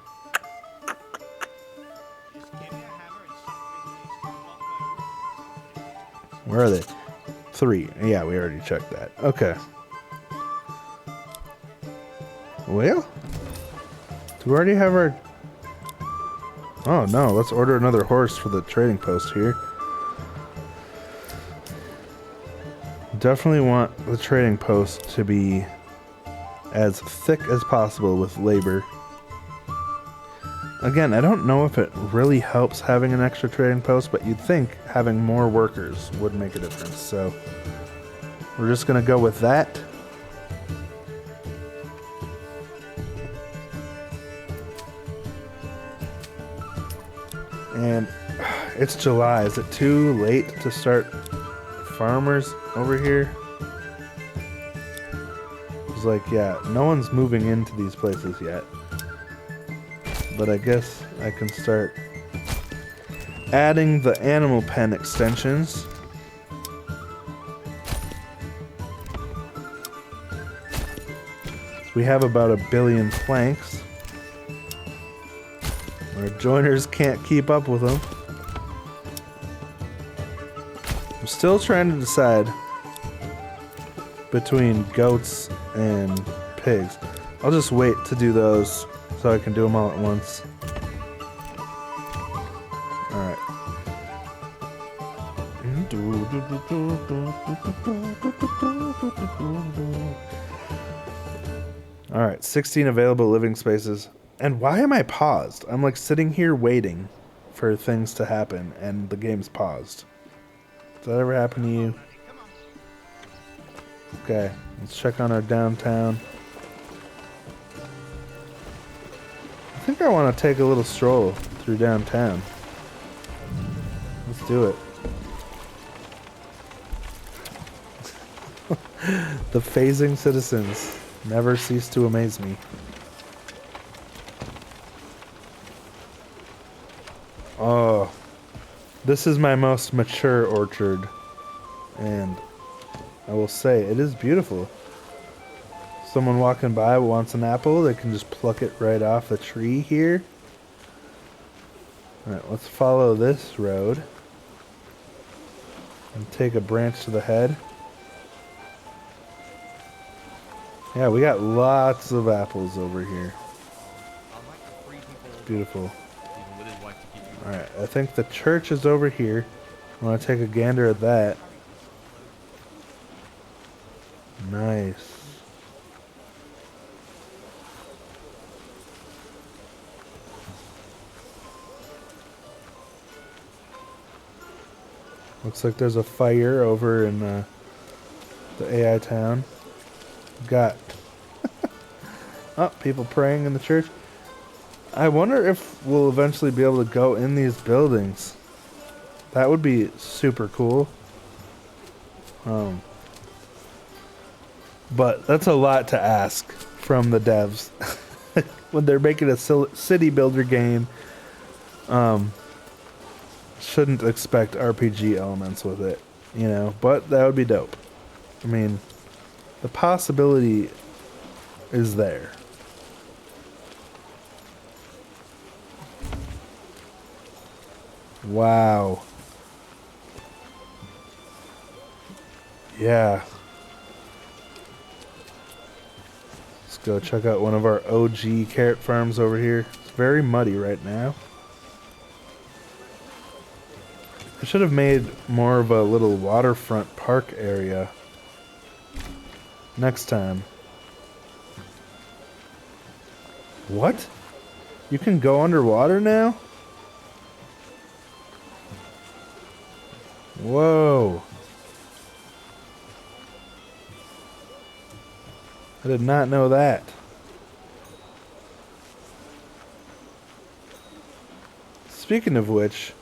Where are they? 3. Yeah, we already checked that. Okay. Well, do we already have our... Oh no, let's order another horse for the trading post here. Definitely want the trading post to be as thick as possible with labor. Again, I don't know if it really helps having an extra trading post, but you'd think having more workers would make a difference. So we're just going to go with that. And it's July. Is it too late to start farmers over here? It's like, yeah, no one's moving into these places yet. But I guess I can start adding the animal pen extensions. We have about 1 billion planks. Our joiners can't keep up with them. I'm still trying to decide between goats and pigs. I'll just wait to do those so I can do them all at once. Alright. Alright, 16 available living spaces. And why am I paused? I'm like sitting here waiting for things to happen and the game's paused. Does that ever happen to you? Okay, let's check on our downtown. I think I want to take a little stroll through downtown. Let's do it. The phasing citizens never cease to amaze me. Oh, this is my most mature orchard, and I will say it is beautiful. Someone walking by wants an apple, they can just pluck it right off the tree here. Alright, let's follow this road and take a branch to the head. Yeah, we got lots of apples over here. It's beautiful. Alright, I think the church is over here. I want to take a gander at that. Nice. Looks like there's a fire over in the AI town. Got oh, people praying in the church. I wonder if we'll eventually be able to go in these buildings. That would be super cool. But that's a lot to ask from the devs when they're making a city builder game. Shouldn't expect RPG elements with it, you know, but that would be dope. I mean, the possibility is there. Wow. Yeah. Let's go check out one of our OG carrot farms over here. It's very muddy right now. I should have made more of a little waterfront park area next time. What? You can go underwater now? Whoa. I did not know that. Speaking of which,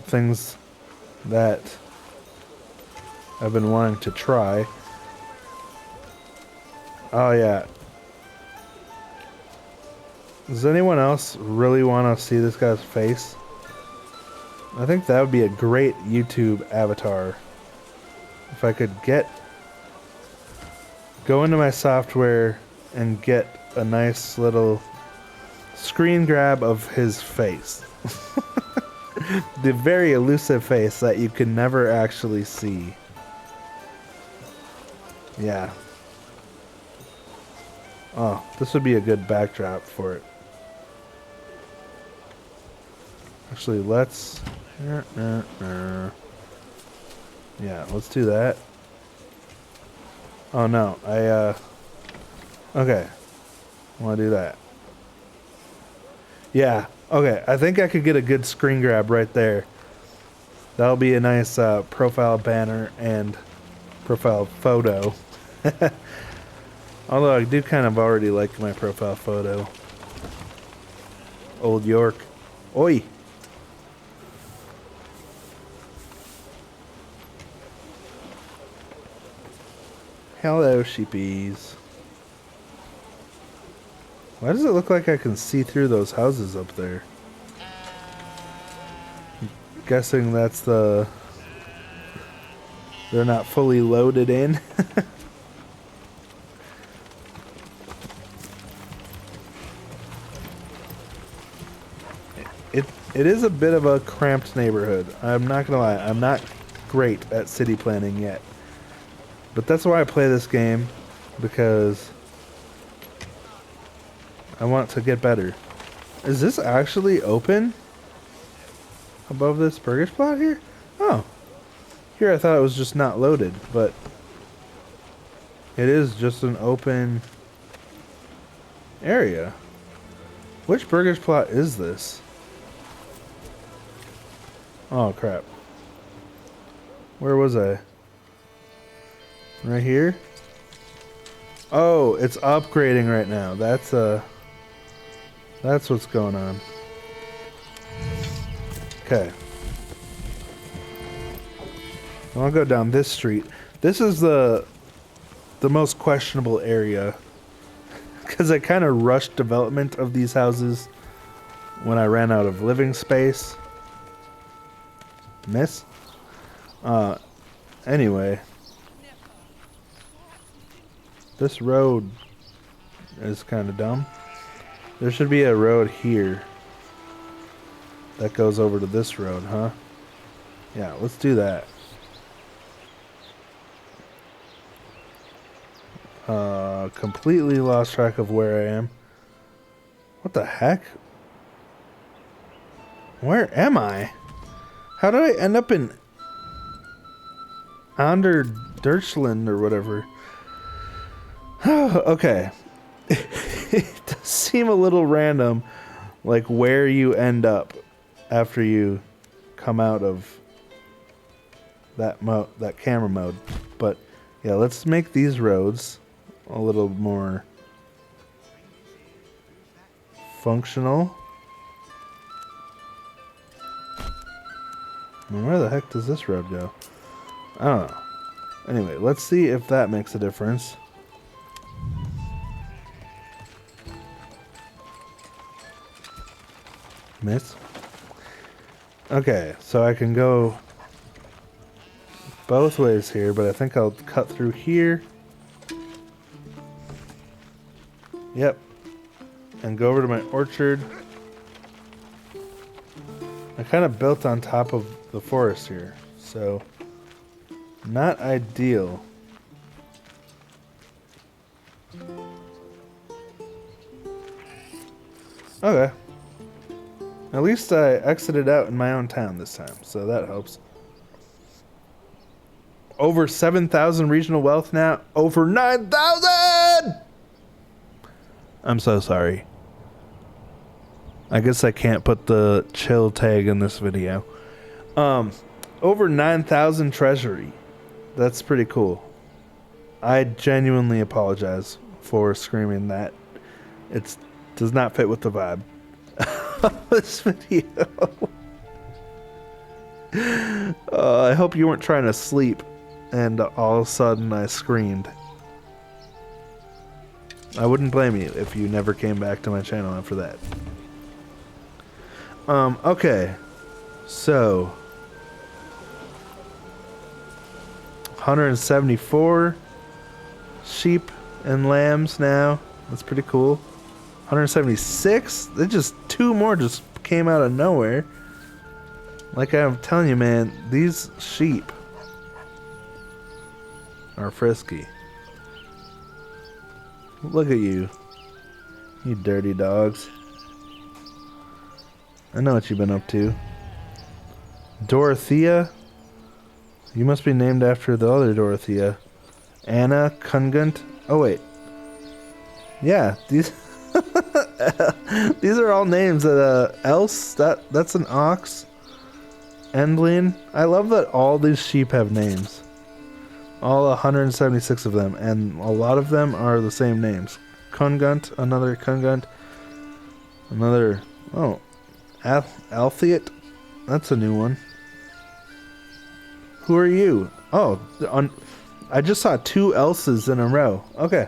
things that I've been wanting to try. Oh yeah. Does anyone else really want to see this guy's face? I think that would be a great YouTube avatar. If I could go into my software and get a nice little screen grab of his face. The very elusive face that you can never actually see. Yeah. Oh, this would be a good backdrop for it. Actually, let's... Yeah, let's do that. Oh no, okay. I want to do that. Yeah, okay. I think I could get a good screen grab right there. That'll be a nice profile banner and profile photo. Although I do kind of already like my profile photo. Old York. Oi! Hello, sheepies. Why does it look like I can see through those houses up there? I'm guessing that's they're not fully loaded in. It is a bit of a cramped neighborhood. I'm not gonna lie. I'm not great at city planning yet. But that's why I play this game, because I want to get better. Is this actually open? Above this burgage plot here? Oh. Here I thought it was just not loaded, but it is just an open area. Which burgage plot is this? Oh crap. Where was I? Right here? Oh, it's upgrading right now. That's what's going on. Okay. I'll go down this street. This is the most questionable area because I kind of rushed development of these houses when I ran out of living space. Miss? Anyway. This road is kind of dumb. There should be a road here that goes over to this road, huh? Yeah, let's do that. Completely lost track of where I am. What the heck? Where am I? How did I end up in Ander Deutschland or whatever? Okay. It does seem a little random, like where you end up after you come out of that camera mode. But yeah, let's make these roads a little more functional. And where the heck does this road go? I don't know. Anyway, let's see if that makes a difference. Miss? Okay, so I can go both ways here, but I think I'll cut through here. Yep. And go over to my orchard. I kind of built on top of the forest here, so not ideal. Okay. At least I exited out in my own town this time, so that helps. Over 7,000 regional wealth now. Over 9,000! I'm so sorry. I guess I can't put the chill tag in this video. Over 9,000 treasury. That's pretty cool. I genuinely apologize for screaming that. It does not fit with the vibe of this video. I hope you weren't trying to sleep and all of a sudden I screamed. I wouldn't blame you if you never came back to my channel after that. Okay. So 174 sheep and lambs now. That's pretty cool. 176? They just two more just came out of nowhere. Like I'm telling you, man, these sheep are frisky. Look at you. You dirty dogs. I know what you've been up to. Dorothea? You must be named after the other Dorothea. Anna Kungunt? Oh wait. Yeah, these these are all names that else that's an ox. Endlin. I love that all these sheep have names. All 176 of them, and a lot of them are the same names. Kungunt, another Kungunt, another Altheat. That's a new one. Who are you? Oh, I just saw two elses in a row. Okay.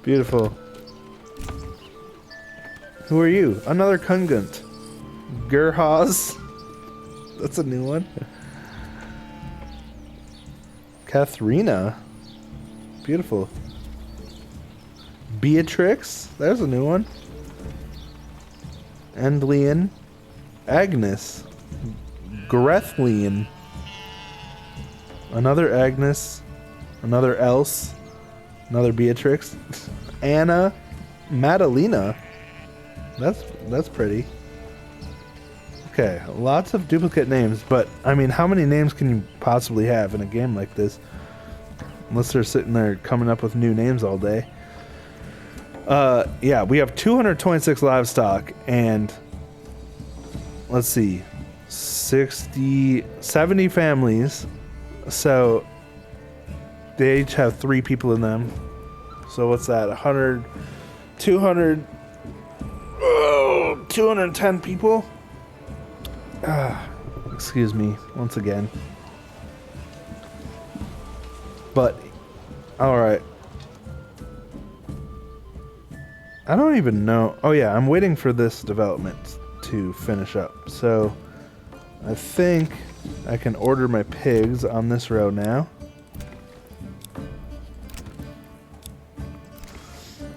Beautiful. Who are you? Another Kungunt. Gerhaz. That's a new one. Katharina. Beautiful. Beatrix. There's a new one. Endlian. Agnes. Grethlian. Another Agnes. Another Else. Another Beatrix. Anna. Madalena. That's pretty. Okay, lots of duplicate names, but I mean, how many names can you possibly have in a game like this? Unless they're sitting there coming up with new names all day. Yeah, we have 226 livestock and let's see, 70 families. So they each have 3 people in them. So what's that? 210 people? Excuse me once again. But, alright. I don't even know. Oh yeah, I'm waiting for this development to finish up. So, I think I can order my pigs on this row now.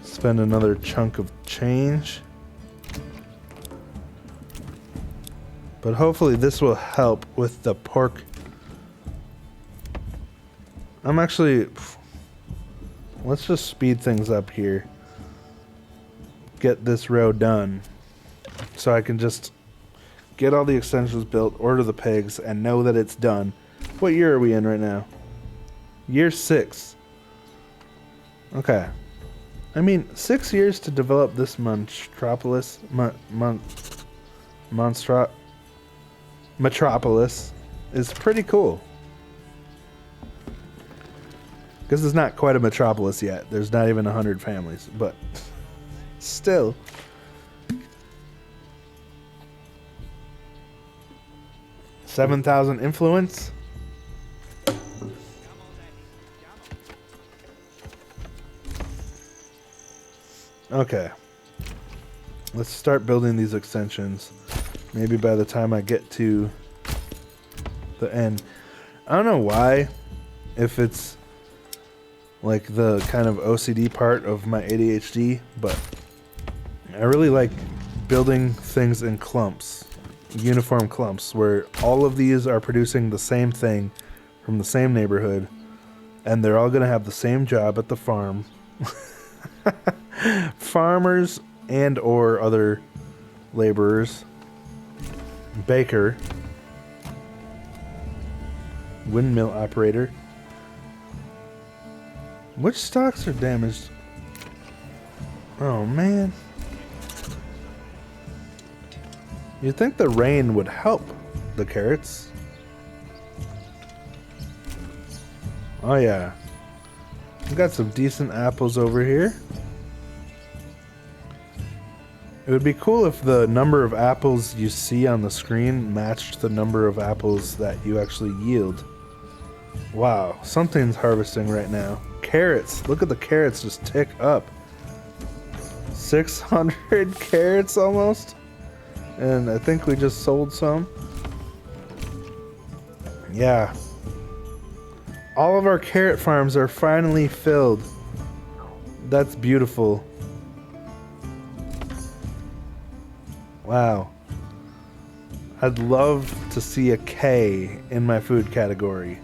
Spend another chunk of change. But hopefully this will help with the pork. I'm actually... Let's just speed things up here. Get this row done. So I can just get all the extensions built, order the pigs, and know that it's done. What year are we in right now? Year 6. Okay. I mean, 6 years to develop this metropolis is pretty cool. Because it's not quite a metropolis yet. There's not even 100 families, but still. $7,000 influence. Okay. Let's start building these extensions. Maybe by the time I get to the end. I don't know why. If it's like the kind of OCD part of my ADHD, but I really like building things in clumps. Uniform clumps where all of these are producing the same thing from the same neighborhood and they're all going to have the same job at the farm. Farmers and or other laborers. Baker. Windmill operator. Which stocks are damaged? Oh man. You'd think the rain would help the carrots. Oh yeah. We got some decent apples over here. It would be cool if the number of apples you see on the screen matched the number of apples that you actually yield. Wow, something's harvesting right now. Carrots. Look at the carrots just tick up. 600 carrots almost. And I think we just sold some. Yeah. All of our carrot farms are finally filled. That's beautiful. Wow. I'd love to see a K in my food category,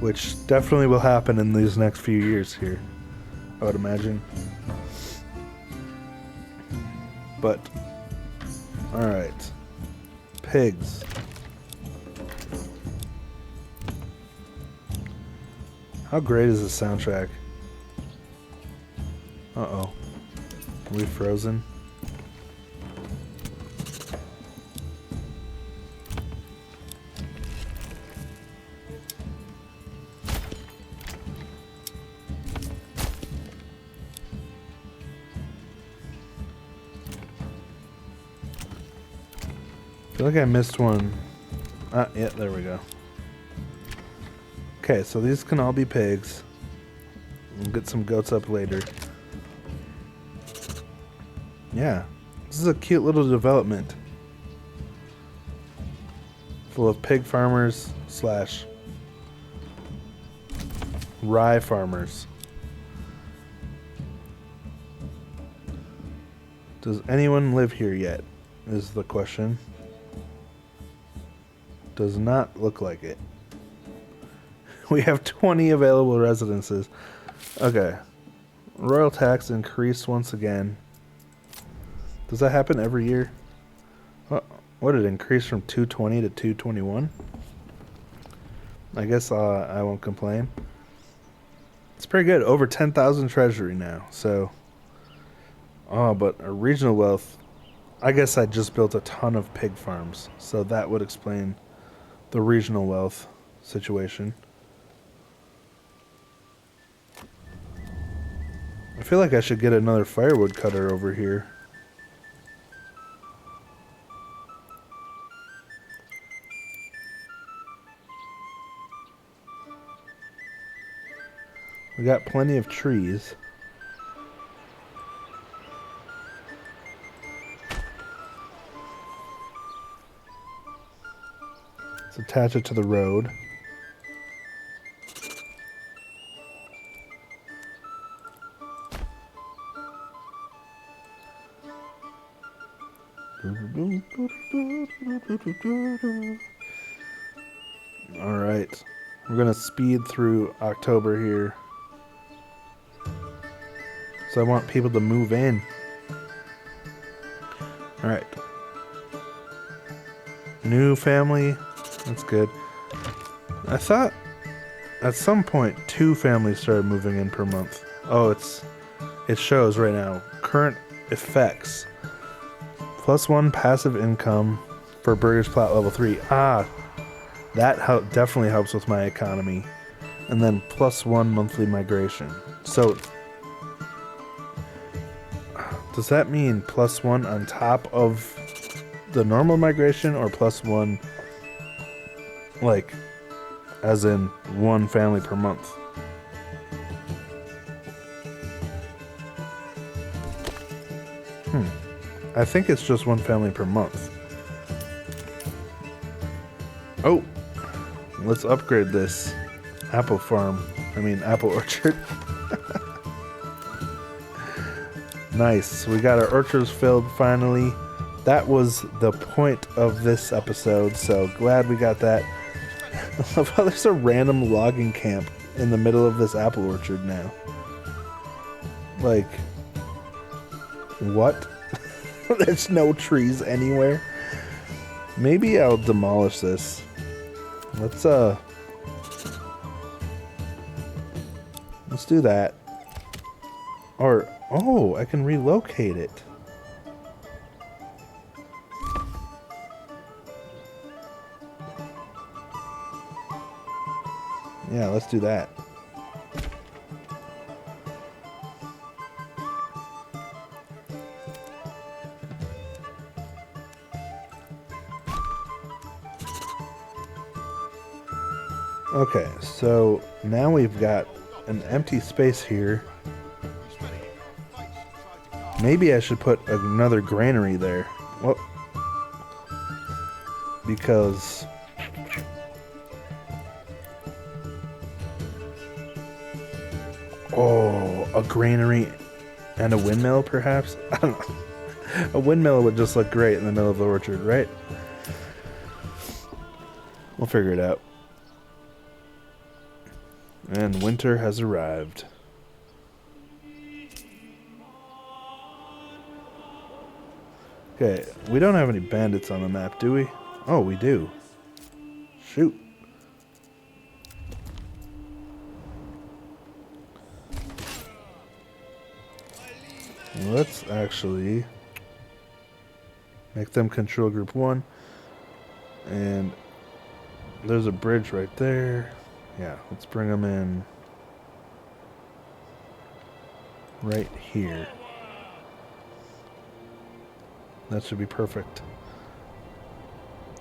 which definitely will happen in these next few years here, I would imagine. But, alright. Pigs. How great is this soundtrack? Uh-oh. Are we frozen? I feel like I missed one. Ah, yeah, there we go. Okay, so these can all be pigs. We'll get some goats up later. Yeah, this is a cute little development. Full of pig farmers slash rye farmers. Does anyone live here yet? Is the question. Does not look like it. We have 20 available residences. Okay. Royal tax increased once again. Does that happen every year? What did it increase from 220 to 221? I guess I won't complain. It's pretty good. Over 10,000 treasury now. So, but a regional wealth. I guess I just built a ton of pig farms, so that would explain the regional wealth situation. I feel like I should get another firewood cutter over here. We got plenty of trees. Let's attach it to the road. Alright. We're gonna speed through October here. So I want people to move in. Alright. New family. That's good. I thought at some point 2 families started moving in per month. Oh, it shows right now. Current effects. +1 passive income for Burgers Plot level 3. Ah, that definitely helps with my economy. And then +1 monthly migration. So, does that mean +1 on top of the normal migration, or +1, like, as in 1 family per month? I think it's just 1 family per month. Oh, let's upgrade this apple farm. Apple orchard. Nice. We got our orchards filled finally. That was the point of this episode, so glad we got that. I love how there's a random logging camp in the middle of this apple orchard now. Like, what? There's no trees anywhere. Maybe I'll demolish this. Let's do that. Or, oh, I can relocate it. Yeah, let's do that. Okay, so now we've got an empty space here. Maybe I should put another granary there. Well, because a granary and a windmill, perhaps? I don't know. A windmill would just look great in the middle of the orchard, right? We'll figure it out. And winter has arrived. Okay, we don't have any bandits on the map, do we? Oh, we do. Shoot. Let's actually make them control group 1. And there's a bridge right there. Yeah, let's bring them in right here. That should be perfect.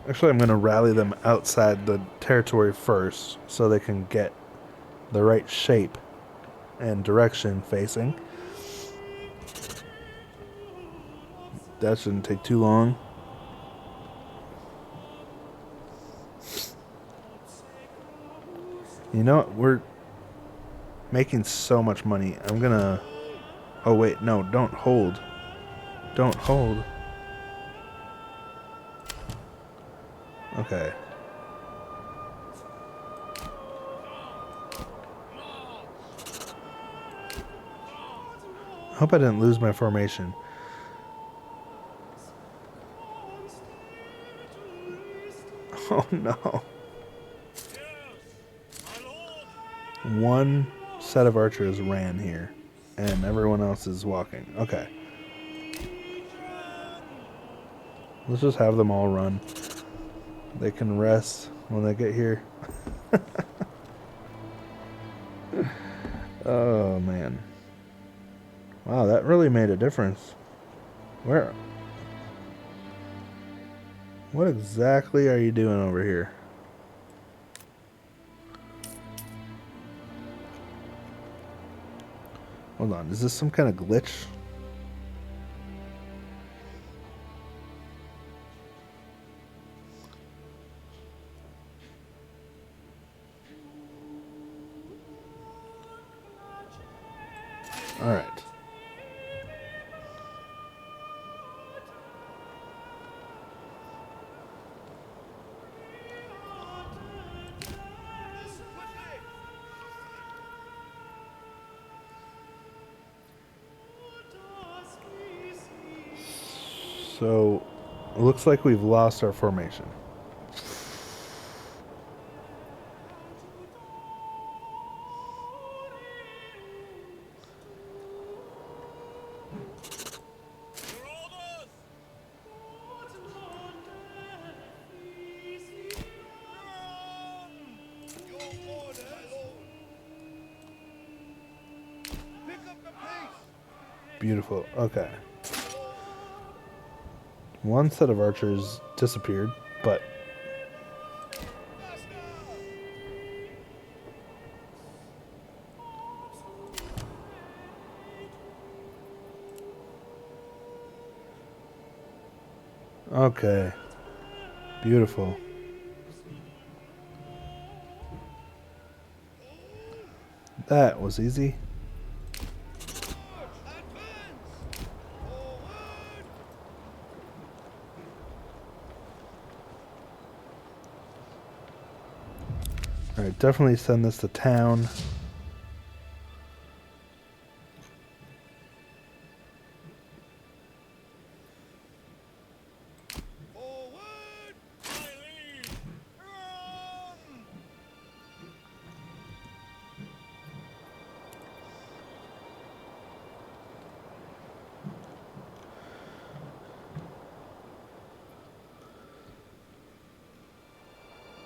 Actually, I'm going to rally them outside the territory first so they can get the right shape and direction facing. That shouldn't take too long. You know what? We're making so much money. I'm gonna... Oh, wait. No, don't hold. Don't hold. Okay. I hope I didn't lose my formation. Oh no. One set of archers ran here, and everyone else is walking. Okay. Let's just have them all run. They can rest when they get here. Oh, man. Wow, that really made a difference. Where? What exactly are you doing over here? Hold on, is this some kind of glitch? Alright. So, it looks like we've lost our formation. Beautiful. Okay. One set of archers disappeared, but okay. Beautiful. That was easy. Alright, definitely send this to town.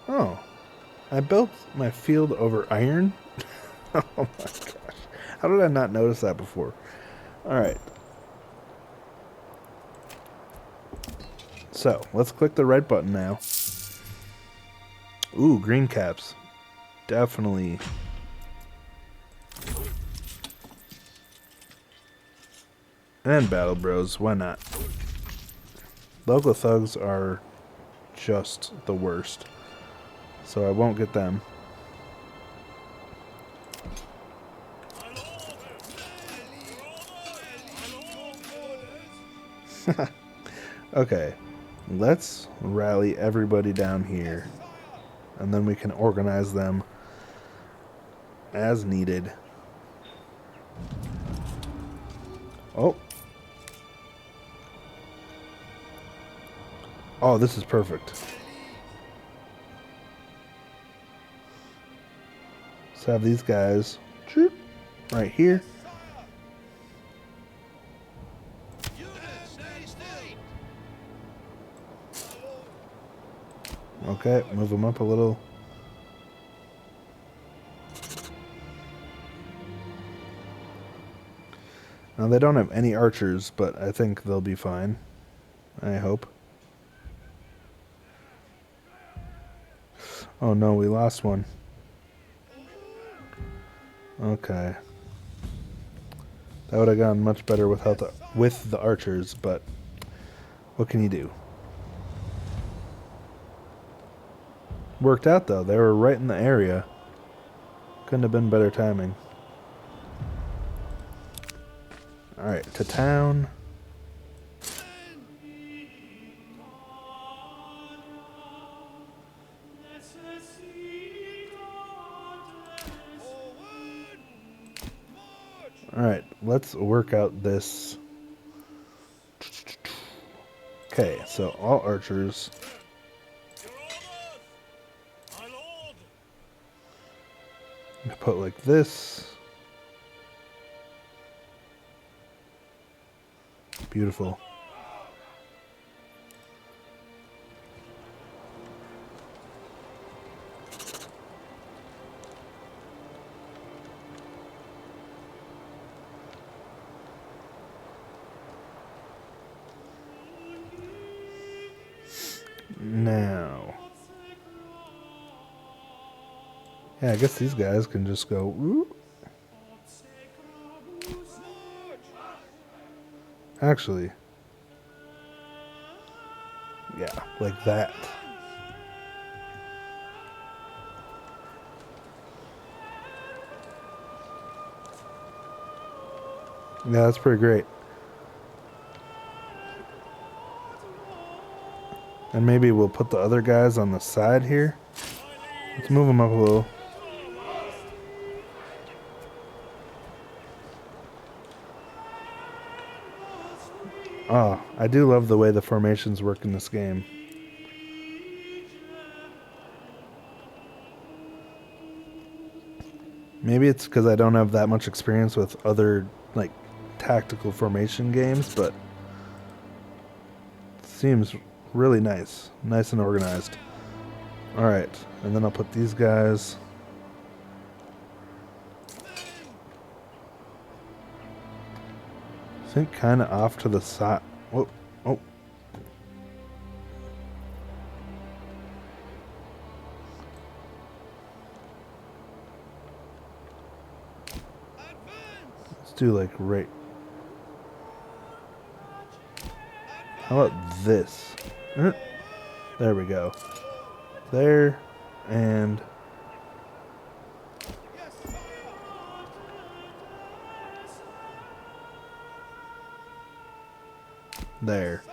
Oh, I built my field over iron? Oh my gosh. How did I not notice that before? Alright. So, let's click the right button now. Ooh, green caps. Definitely. And battle bros, why not? Local thugs are just the worst. So I won't get them. Okay, let's rally everybody down here, and then we can organize them as needed. Oh. Oh, this is perfect. Let's have these guys right here. Okay, move them up a little. Now, they don't have any archers, but I think they'll be fine. I hope. Oh no, we lost one. Okay. That would have gone much better without with the archers, but what can you do? Worked out though. They were right in the area. Couldn't have been better timing. Alright, to town. Alright, let's let's work out this. Okay, so all archers. Put like this. Beautiful. Now, yeah, I guess these guys can just go. Ooh. Actually, yeah, like that. Yeah, that's pretty great. And maybe we'll put the other guys on the side here. Let's move them up a little. Oh, I do love the way the formations work in this game. Maybe it's because I don't have that much experience with other, like, tactical formation games, but it seems really nice. Nice and organized. Alright, and then I'll put these guys. I think kind of off to the side. Oh, oh. Let's do like right. How about this? There we go. There and there.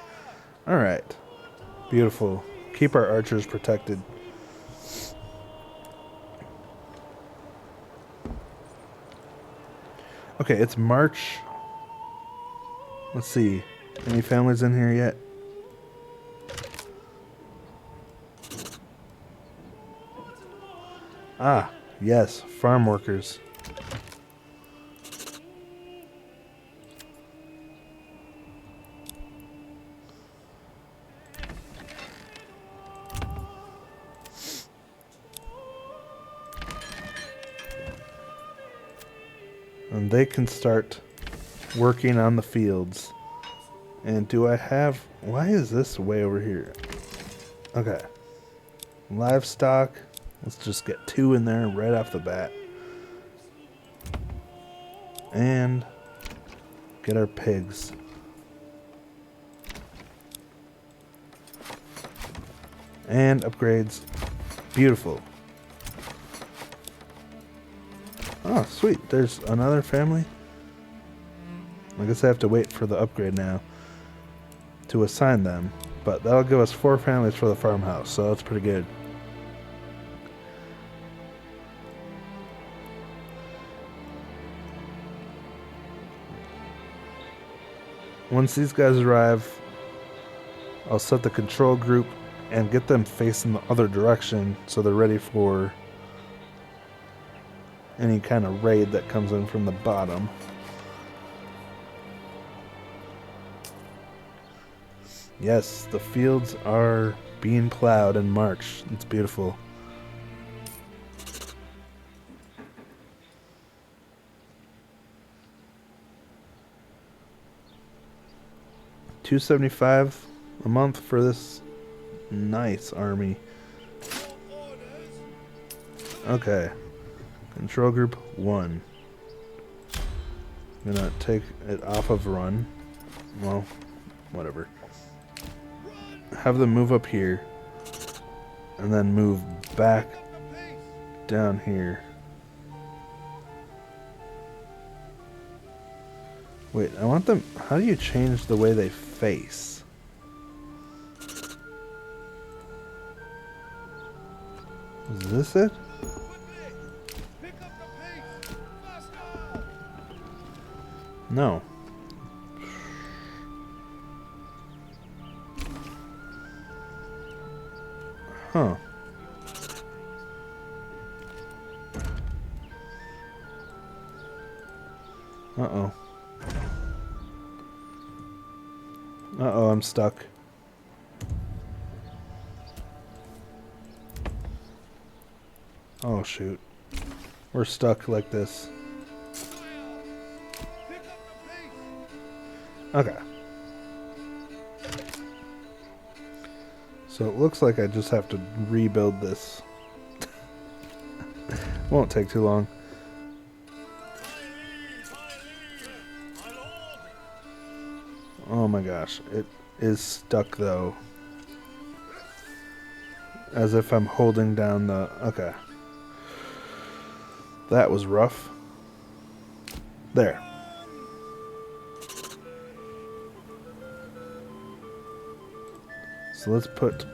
All right. Beautiful. Keep our archers protected. Okay, it's March. Let's see. Any families in here yet? Ah, yes, farm workers. And they can start working on the fields. And do I have... Why is this way over here? Okay. Livestock. Let's just get 2 in there right off the bat. And get our pigs. And upgrades. Beautiful. Oh, sweet. There's another family. I guess I have to wait for the upgrade now to assign them. But that'll give us 4 families for the farmhouse, so that's pretty good. Once these guys arrive, I'll set the control group and get them facing the other direction so they're ready for any kind of raid that comes in from the bottom. Yes, the fields are being plowed in March. It's beautiful. $275 a month for this nice army. Okay. Control group 1. I'm gonna take it off of run. Well, whatever. Have them move up here. And then move back down here. Wait, I want them... How do you change the way they face? Is this it? No. Huh. Uh-oh. Uh-oh, I'm stuck. Oh, shoot. We're stuck like this. Okay. So it looks like I just have to rebuild this. Won't take too long. Oh my gosh. It is stuck though. As if I'm holding down the... Okay. That was rough. There. So let's put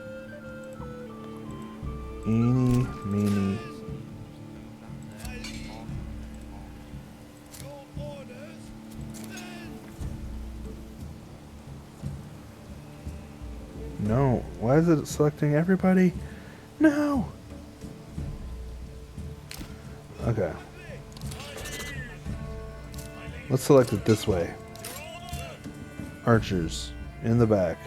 eeny, meeny. No. Why is it selecting everybody? No. Okay. Let's select it this way. Archers in the back.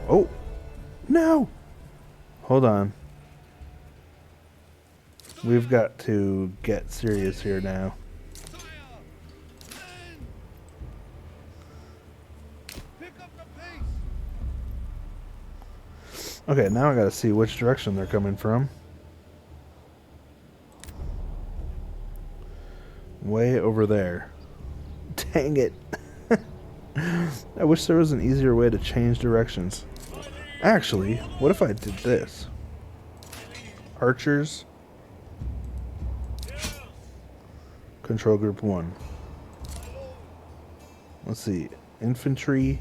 Oh, no. Hold on. We've got to get serious here now. Okay, now I gotta see which direction they're coming from. Way over there. Dang it. I wish there was an easier way to change directions. Actually, what if I did this? Archers. Control group 1. Let's see. Infantry.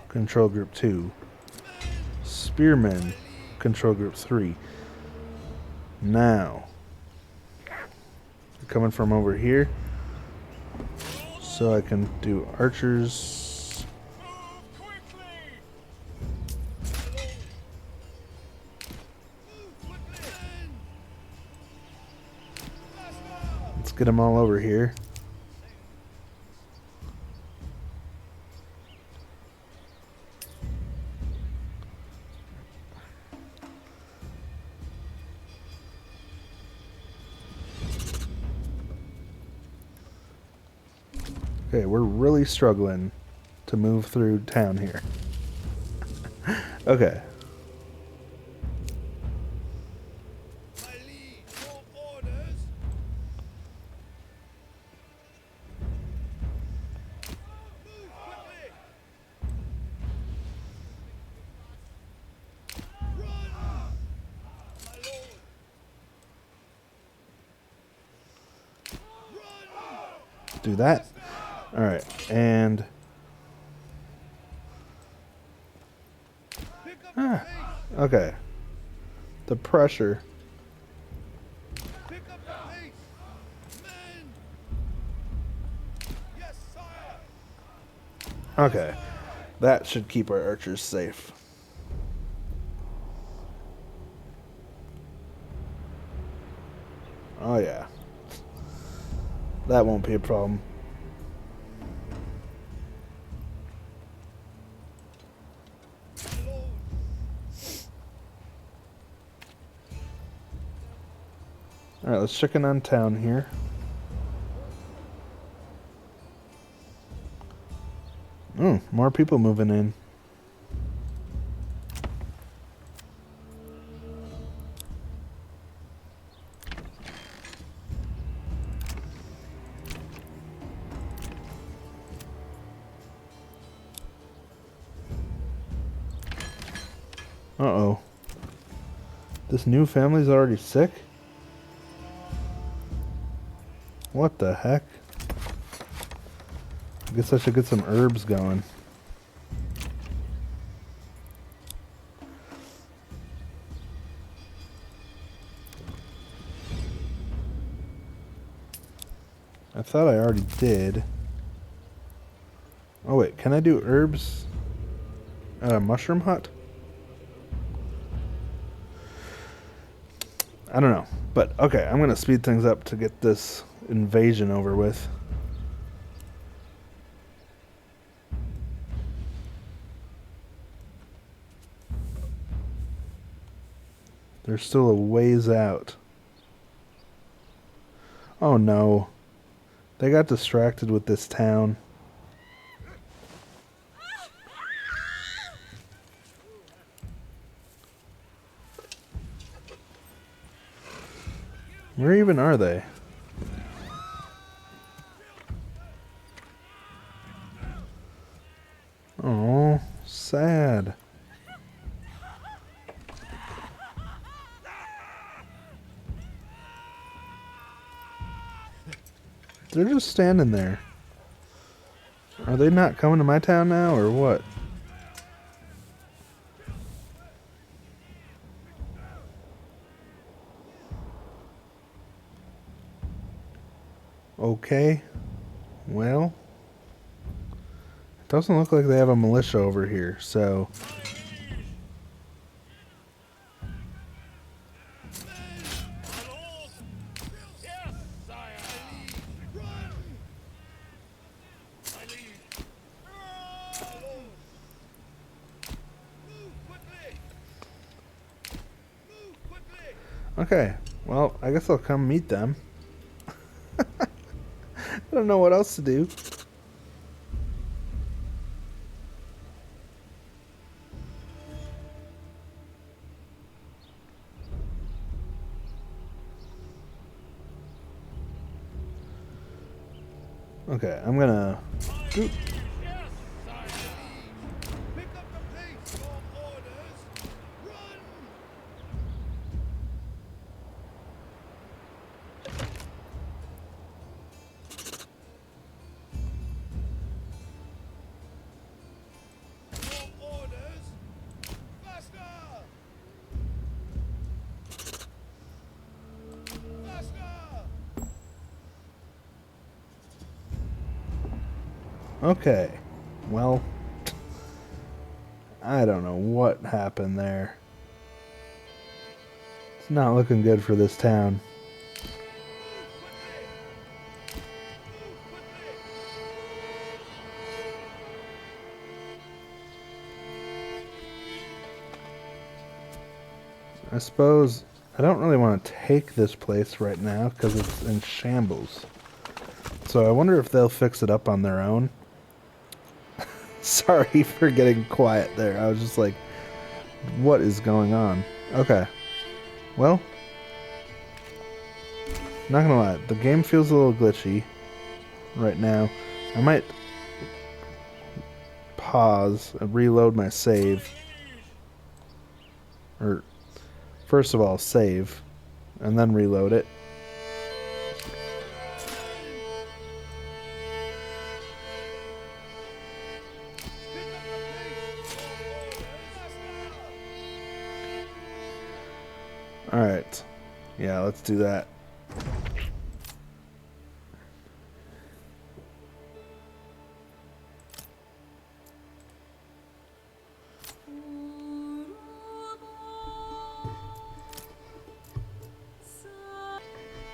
Control group 2. Spearmen. Control group 3. Now. They're coming from over here. So I can do archers. Let's get them all over here. Okay, we're really struggling to move through town here. Okay. Do that. All right, and okay. The pressure. Okay, that should keep our archers safe. Oh yeah, that won't be a problem. Alright, let's check in on town here. More people moving in. Uh-oh. This new family's already sick? What the heck? I guess I should get some herbs going. I thought I already did. Oh wait, can I do herbs at a mushroom hut? I don't know. But okay, I'm going to speed things up to get this invasion over with. They're still a ways out. Oh no. They got distracted with this town. Where even are they? Oh, sad. They're just standing there. Are they not coming to my town now, or what? Okay. Well, it doesn't look like they have a militia over here, so... Okay, well, I guess I'll come meet them. I don't know what else to do. Okay, I'm gonna... Oop. Okay, well, I don't know what happened there. It's not looking good for this town. I suppose I don't really want to take this place right now because it's in shambles. So I wonder if they'll fix it up on their own. Sorry for getting quiet there. I was just like, what is going on? Okay. Well, not gonna lie, the game feels a little glitchy right now. I might pause and reload my save. Or, first of all, save, and then reload it. Alright. Yeah, let's do that.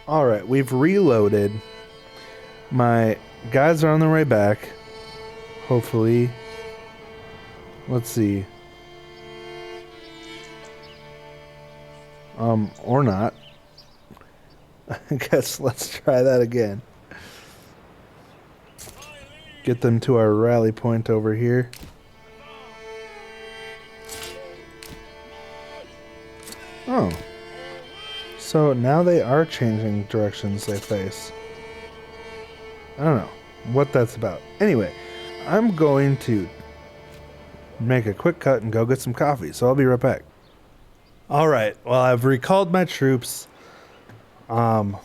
Alright, we've reloaded. My guys are on their way back. Hopefully. Let's see. Or not. I guess let's try that again. Get them to our rally point over here. Oh. So now they are changing directions they face. I don't know what that's about. Anyway, I'm going to make a quick cut and go get some coffee, so I'll be right back. Alright, well, I've recalled my troops. My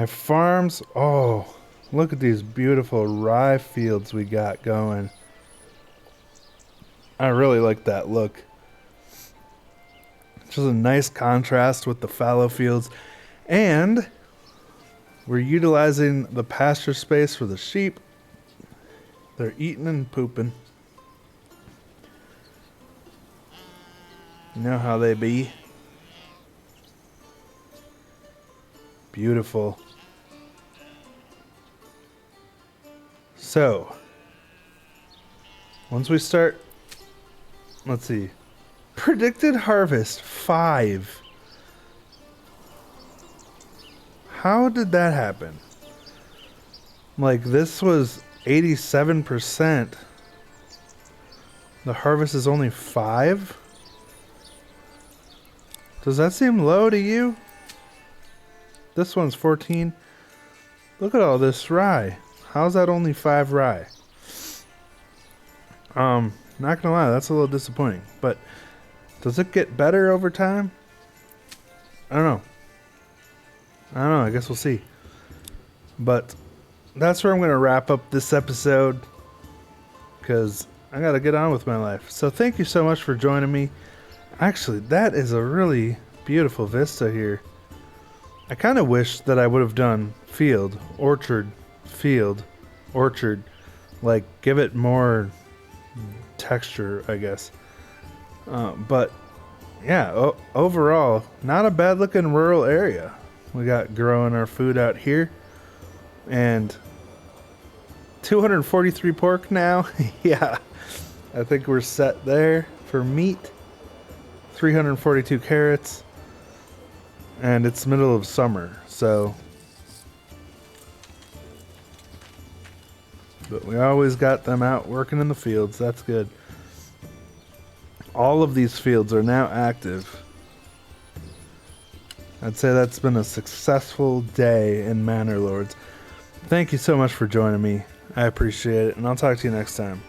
farms, oh, look at these beautiful rye fields we got going. I really like that look. Just a nice contrast with the fallow fields. And We're utilizing the pasture space for the sheep. They're eating and pooping. You know how they be. Beautiful. So, once we start, let's see. Predicted harvest 5. How did that happen? Like, this was 87%. The harvest is only 5? Does that seem low to you? This one's 14. Look at all this rye. How's that only 5 rye? Not gonna lie, that's a little disappointing. But does it get better over time? I don't know. I guess we'll see. But that's where I'm gonna wrap up this episode, because I gotta get on with my life. So thank you so much for joining me. Actually, that is a really beautiful vista here. I kind of wish that I would have done field, orchard, like give it more texture, I guess. But yeah, overall, not a bad looking rural area. We got growing our food out here, and 243 pork now. Yeah, I think we're set there for meat. 342 carrots, and it's middle of summer, so but we always got them out working in the fields. That's good. All of these fields are now active. I'd say that's been a successful day in Manor Lords. Thank you so much for joining me. I appreciate it, and I'll talk to you next time.